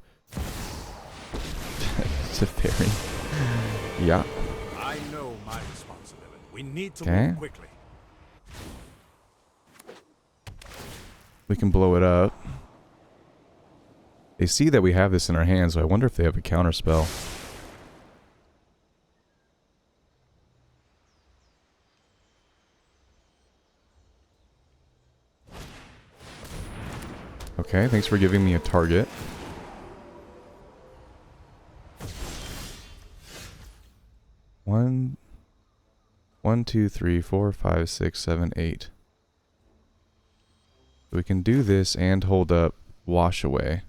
It's a fairy. Yeah. I know my responsibility. We need to Okay. move quickly. We can blow it up. They see that we have this in our hands, so I wonder if they have a counter spell. Okay, thanks for giving me a target. One, 2, 3, 4, 5, 6, 7, 8. We can do this and hold up Wash Away.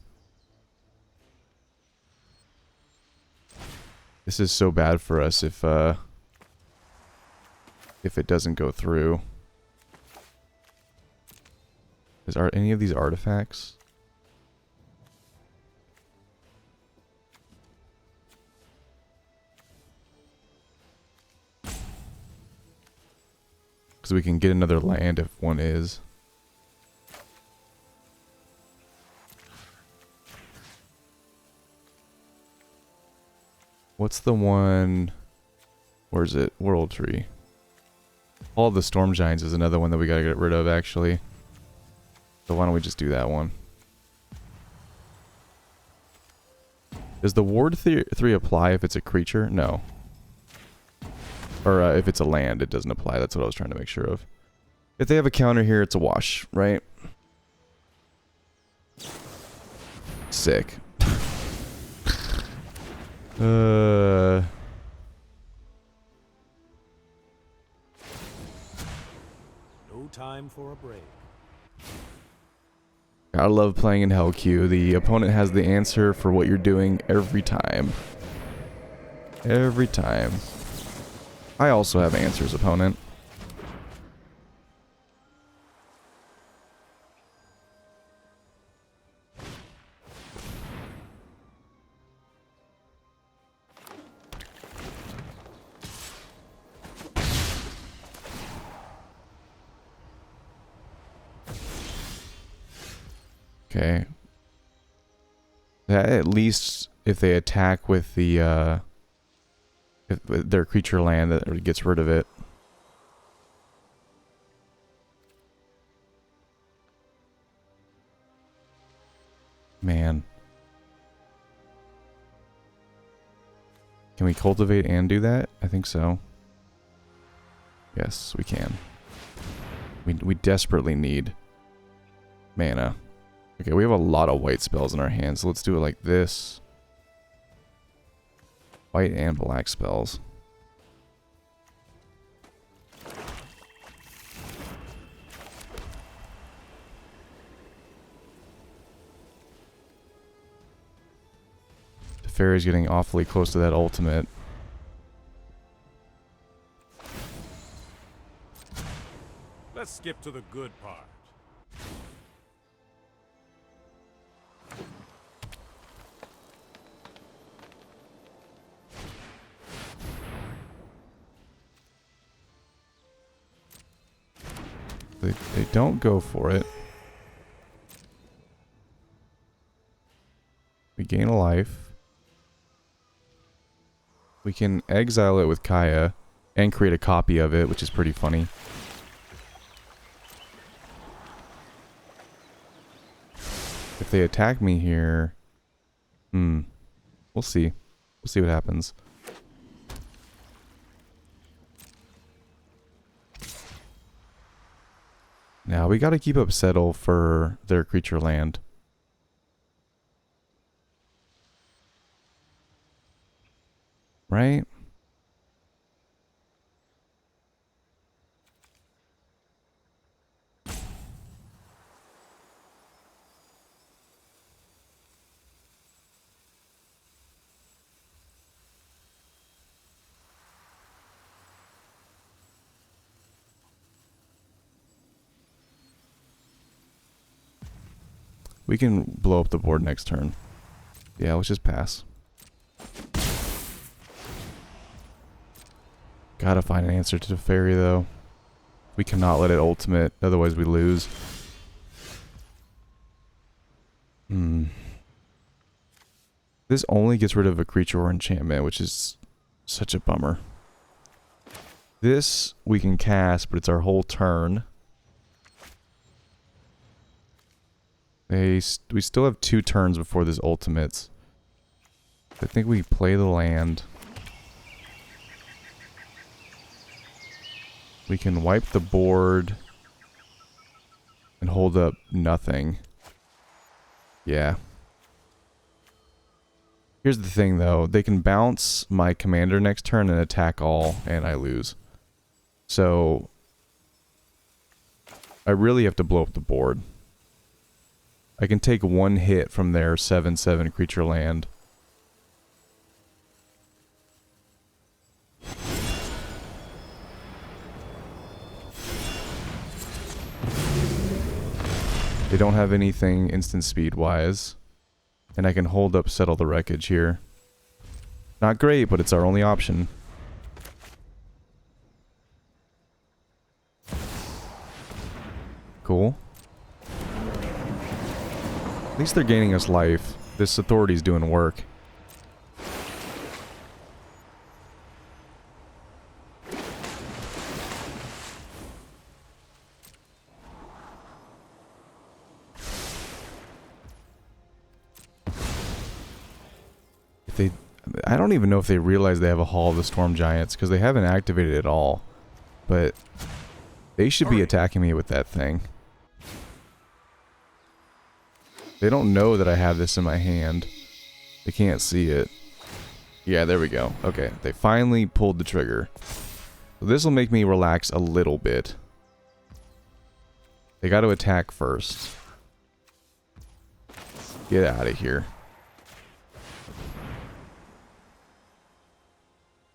This is so bad for us if it doesn't go through. Are any of these artifacts? Because we can get another land if one is. What's the one? Where's it? World Tree. All the Storm Giants is another one that we gotta get rid of, actually. So why don't we just do that one? Does the Ward 3 apply if it's a creature? No. Or if it's a land, it doesn't apply. That's what I was trying to make sure of. If they have a counter here, it's a wash, right? Sick. No time for a break. I love playing in Hell Q. The opponent has the answer for what you're doing every time. Every time. I also have answers, opponent. Okay. At least if they attack with the if their creature land, that gets rid of it. Man. Can we cultivate and do that? I think so. Yes, we can. We desperately need mana. Okay, we have a lot of white spells in our hands, so let's do it like this. White and black spells. The fairy's getting awfully close to that ultimate. Let's skip to the good part. they don't go for it. We gain a life. We can exile it with Kaya and create a copy of it, which is pretty funny. If they attack me here, we'll see. We'll see what happens. Now we gotta keep up Settle for their creature land. Right? We can blow up the board next turn. Yeah, let's just pass. Gotta find an answer to the fairy, though. We cannot let it ultimate, otherwise we lose. This only gets rid of a creature or enchantment, which is such a bummer. This we can cast, but it's our whole turn. We still have 2 turns before this ultimates. I think we play the land. We can wipe the board and hold up nothing. Yeah. Here's the thing though, they can bounce my commander next turn and attack all, and I lose. So I really have to blow up the board. I can take 1 hit from their 7/7 creature land. They don't have anything instant speed wise. And I can hold up Settle the Wreckage here. Not great, but it's our only option. Cool. At least they're gaining us life. This authority's doing work. I don't even know if they realize they have a Hall of the Storm Giants, because they haven't activated it at all. But they should be attacking me with that thing. They don't know that I have this in my hand. They can't see it. Yeah, there we go. Okay, they finally pulled the trigger. So this will make me relax a little bit. They got to attack first. Get out of here.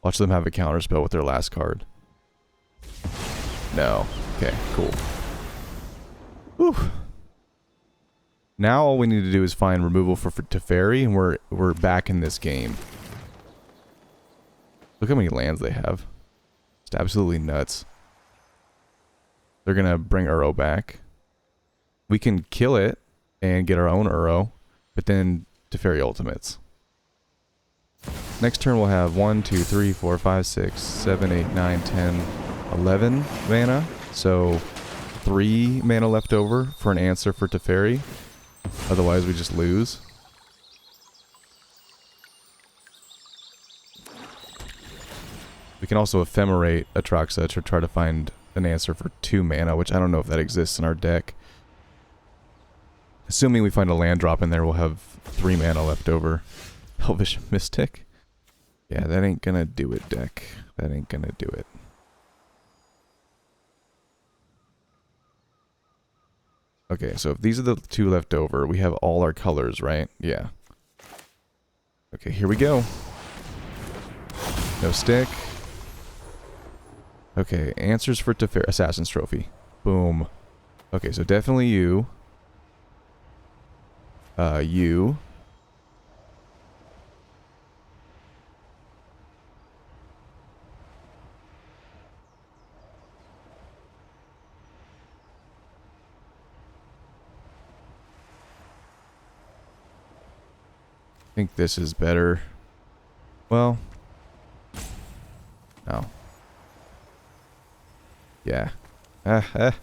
Watch them have a counterspell with their last card. No. Okay, cool. Whew. Now all we need to do is find removal for Teferi, and we're back in this game. Look how many lands they have. It's absolutely nuts. They're gonna bring Uro back. We can kill it and get our own Uro, but then Teferi ultimates. Next turn we'll have 1, 2, 3, 4, 5, 6, 7, 8, 9, 10, 11 mana. So 3 mana left over for an answer for Teferi. Otherwise we just lose. We can also ephemerate Atraxa to try to find an answer for 2 mana, which I don't know if that exists in our deck. Assuming we find a land drop in there, we'll have 3 mana left over. Elvish Mystic. Yeah, that ain't gonna do it, deck. That ain't gonna do it. Okay, so if these are the 2 left over, we have all our colors, right? Yeah. Okay, here we go. No stick. Okay, answers for Teferi. Assassin's Trophy. Boom. Okay, so definitely you. You. think this is better. Well, no. Yeah. I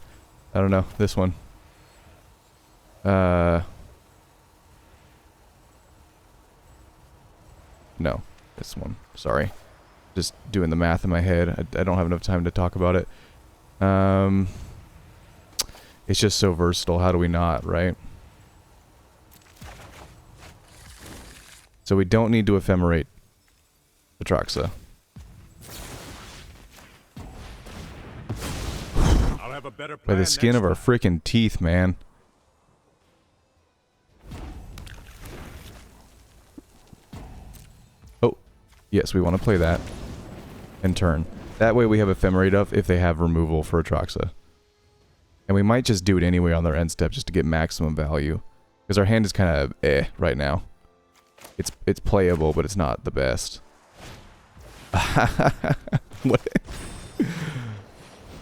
don't know. This one. No. This one. Sorry. Just doing the math in my head. I don't have enough time to talk about it. It's just so versatile. How do we not, right? So we don't need to ephemerate Atraxa. I'll have a better By plan the skin next of our time. freaking teeth, man. Oh, yes, we want to play that. And turn. That way we have ephemerate up if they have removal for Atraxa. And we might just do it anyway on their end step just to get maximum value. Because our hand is kind of right now. It's playable, but it's not the best. What?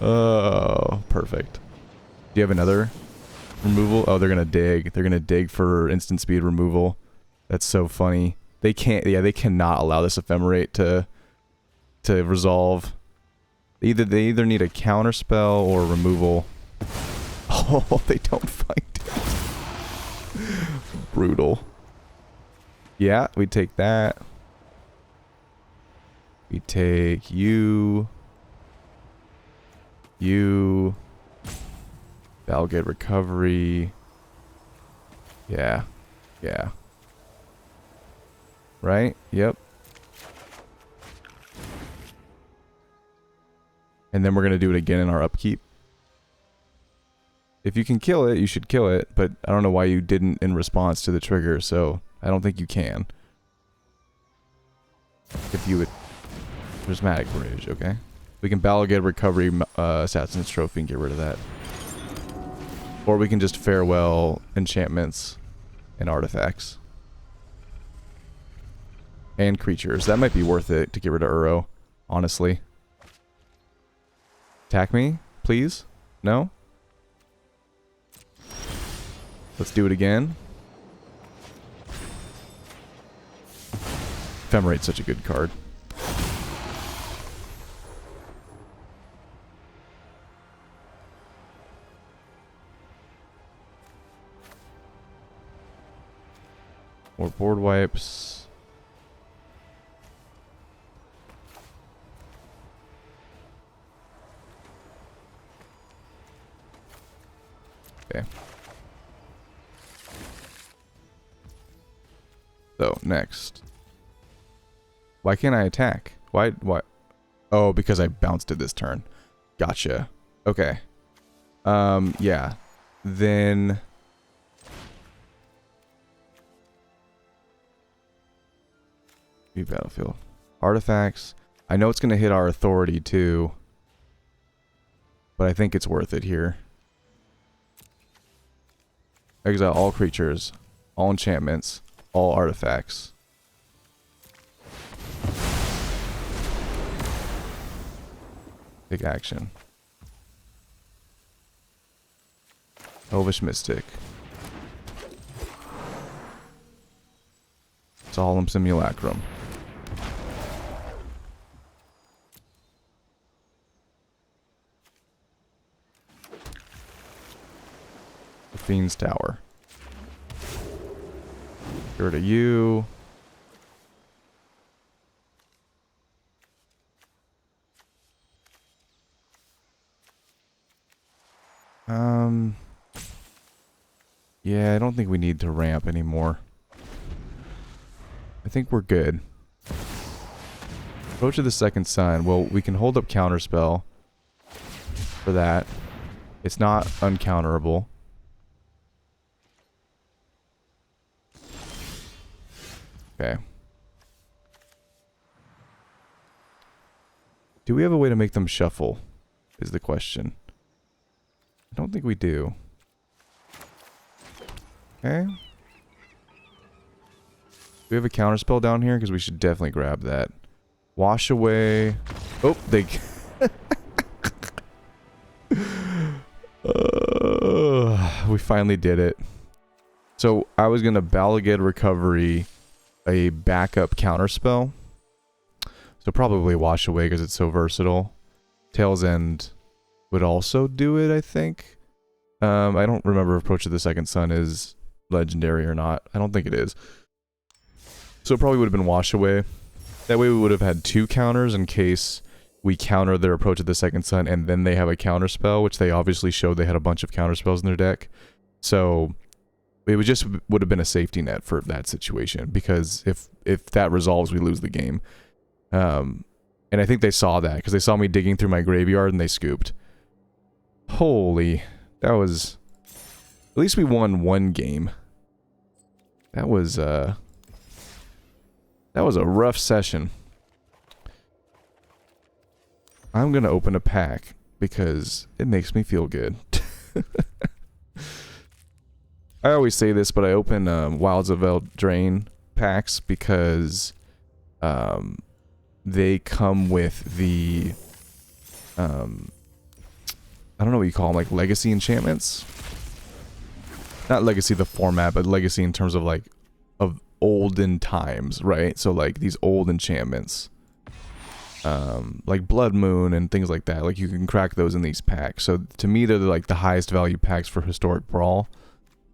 Oh, perfect. Do you have another removal? Oh, they're gonna dig. They're gonna dig for instant speed removal. That's so funny. They can't. Yeah, they cannot allow this ephemerate to resolve. They either need a counter spell or removal. Oh, they don't find it. Brutal. Yeah, we take that. We take you. You. Valgate recovery. Yeah. Yeah. Right? Yep. And then we're going to do it again in our upkeep. If you can kill it, you should kill it, but I don't know why you didn't in response to the trigger, so I don't think you can. If you would... Prismatic Bridge, okay. We can Balagate Recovery Assassin's Trophy and get rid of that. Or we can just farewell enchantments and artifacts. And creatures. That might be worth it to get rid of Uro, honestly. Attack me, please? No? Let's do it again. Ephemerate's such a good card. More board wipes. Okay. So, next. Why can't I attack? Why? Oh, because I bounced it this turn. Gotcha. Okay. Yeah. Then... Battlefield. Artifacts. I know it's going to hit our authority too. But I think it's worth it here. Exile all creatures. All enchantments. All artifacts. Take action. Elvish Mystic. Solemn Simulacrum. The Fiend's Tower. Get rid of you. Yeah, I don't think we need to ramp anymore. I think we're good. Approach of the Second Sun. Well, we can hold up Counterspell for that. It's not uncounterable. Okay. Do we have a way to make them shuffle? Is the question. I don't think we do. Okay. Do we have a counterspell down here? Because we should definitely grab that. Wash away. Oh, they... we finally did it. So I was going to Balagate Recovery a backup counterspell. So probably Wash Away because it's so versatile. Tail's End would also do it, I think. I don't remember if Approach of the Second Sun is legendary or not. I don't think it is. So it probably would have been Wash Away. That way we would have had 2 counters in case we counter their Approach of the Second Sun and then they have a counter spell, which they obviously showed they had a bunch of counter spells in their deck. So it would have been a safety net for that situation, because if that resolves, we lose the game. And I think they saw that because they saw me digging through my graveyard and they scooped. Holy, that was... At least we won 1 game. That was a rough session. I'm gonna open a pack because it makes me feel good. I always say this, but I open Wilds of Eldraine packs because they come with the I don't know what you call them, like legacy enchantments. Not legacy the format, but legacy in terms of like of olden times, right? So like these old enchantments, like Blood Moon and things like that. Like you can crack those in these packs. So to me, they're like the highest value packs for Historic Brawl.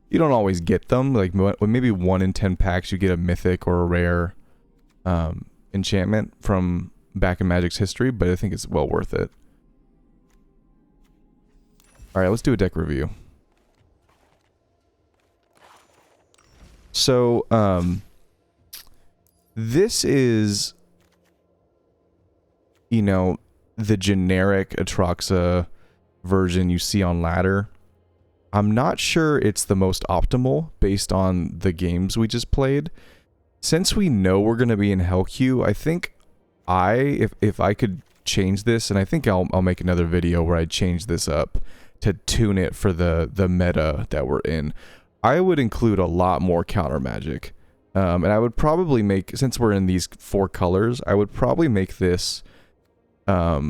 You don't always get them. Like maybe 1 in 10 packs you get a mythic or a rare enchantment from back in Magic's history, but I think it's well worth it. Alright, let's do a deck review. So, this is, you know, the generic Atraxa version you see on ladder. I'm not sure it's the most optimal based on the games we just played. Since we know we're going to be in Hell Queue, I think if I could change this, and I think I'll make another video where I change this up to tune it for the meta that we're in. I would include a lot more counter magic. And I would probably make, since we're in these 4 colors, I would probably make this a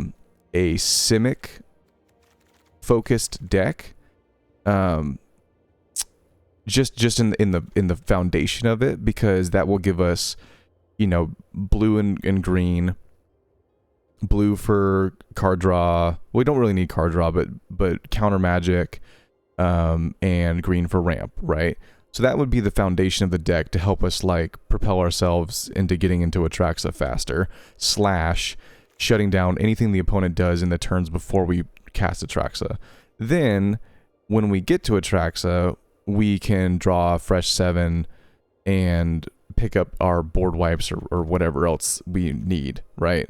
Simic focused deck. Just in the foundation of it, because that will give us, you know, blue and green. Blue for card draw. Well, we don't really need card draw, but counter magic, and green for ramp, right? So that would be the foundation of the deck to help us like propel ourselves into getting into Atraxa faster, / shutting down anything the opponent does in the turns before we cast Atraxa. Then when we get to Atraxa, we can draw a fresh 7 and pick up our board wipes or whatever else we need, right?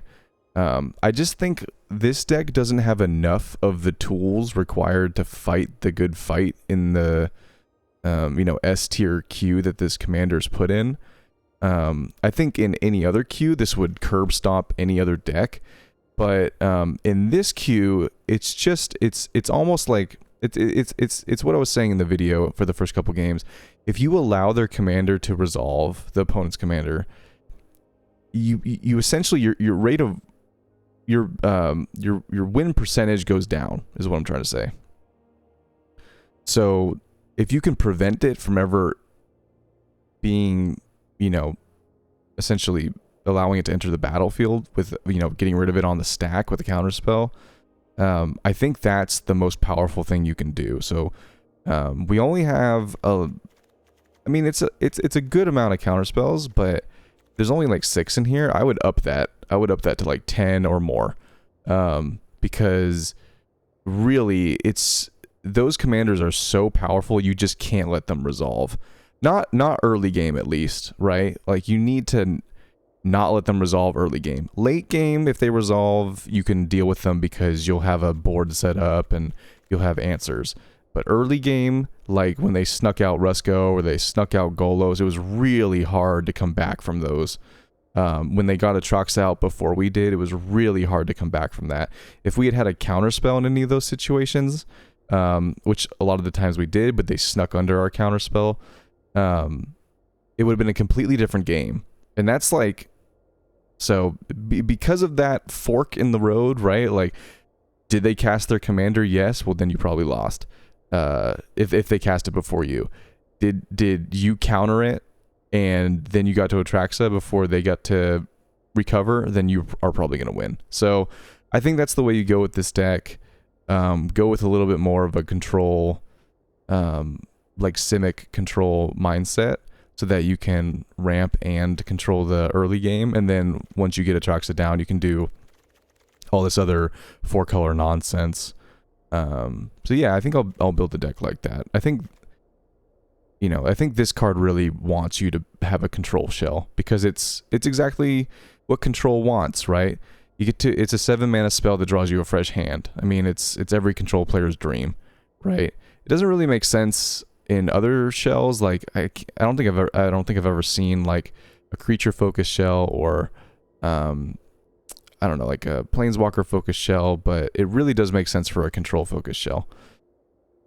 I just think this deck doesn't have enough of the tools required to fight the good fight in the, you know, S tier queue that this commander's put in. I think in any other queue, this would curb stomp any other deck. But in this queue, it's just, it's almost like, it's what I was saying in the video for the first couple games. If you allow their commander to resolve the opponent's commander, you essentially your rate of your win percentage goes down, is what I'm trying to say. So if you can prevent it from ever being, you know, essentially allowing it to enter the battlefield with, you know, getting rid of it on the stack with a counterspell, I think that's the most powerful thing you can do. So we only have a, I mean, it's a good amount of counterspells, but there's only like 6 in here. I would up that. I would up that to like 10 or more, because really, it's, those commanders are so powerful. You just can't let them resolve. Not early game, at least, right? Like you need to not let them resolve early game. Late game, if they resolve, you can deal with them because you'll have a board set up and you'll have answers. But early game, like when they snuck out Rusko or they snuck out Golos, it was really hard to come back from those. When they got Atraxa out before we did, it was really hard to come back from that. If we had had a counterspell in any of those situations, which a lot of the times we did, but they snuck under our counterspell, it would have been a completely different game. And that's like, so because of that fork in the road, right? Like, did they cast their commander? Yes. Well, then you probably lost. If they cast it before you, did you counter it and then you got to Atraxa before they got to recover, then you are probably going to win. So I think that's the way you go with this deck. Go with a little bit more of a control, like Simic control mindset, so that you can ramp and control the early game, and then once you get Atraxa down, you can do all this other 4-color nonsense. So yeah, I think I'll build the deck like that. I think, you know, I think this card really wants you to have a control shell, because it's exactly what control wants, right? You get to, it's a 7-mana spell that draws you a fresh hand. I mean, it's every control player's dream, right? It doesn't really make sense in other shells. Like I don't think I've ever seen like a creature focused shell, or I don't know, like a planeswalker focused shell, but it really does make sense for a control focused shell.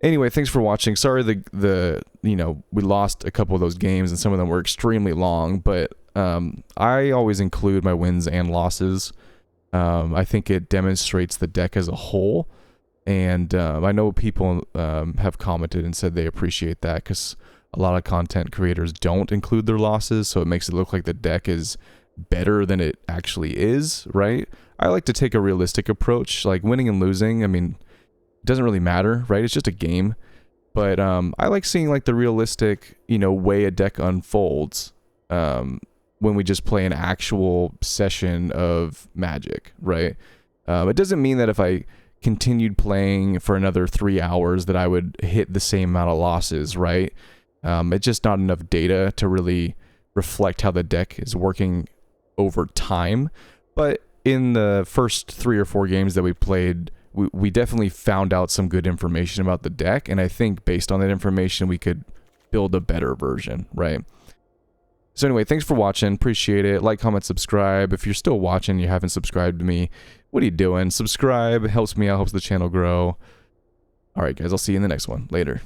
Anyway, thanks for watching. Sorry the you know, we lost a couple of those games and some of them were extremely long, but I always include my wins and losses. I think it demonstrates the deck as a whole, and I know people have commented and said they appreciate that, because a lot of content creators don't include their losses, so it makes it look like the deck is better than it actually is, right? I like to take a realistic approach. Like, winning and losing, I mean, it doesn't really matter, right? It's just a game. But I like seeing like the realistic, you know, way a deck unfolds when we just play an actual session of Magic, right? It doesn't mean that if I continued playing for another 3 hours that I would hit the same amount of losses, right? It's just not enough data to really reflect how the deck is working over time. But in the first 3 or 4 games that we played, we definitely found out some good information about the deck, and I think based on that information we could build a better version, right? So anyway, thanks for watching, appreciate it. Like, comment, subscribe. If you're still watching and you haven't subscribed to me, what are you doing? Subscribe, helps me out, helps the channel grow. Alright guys, I'll see you in the next one. Later.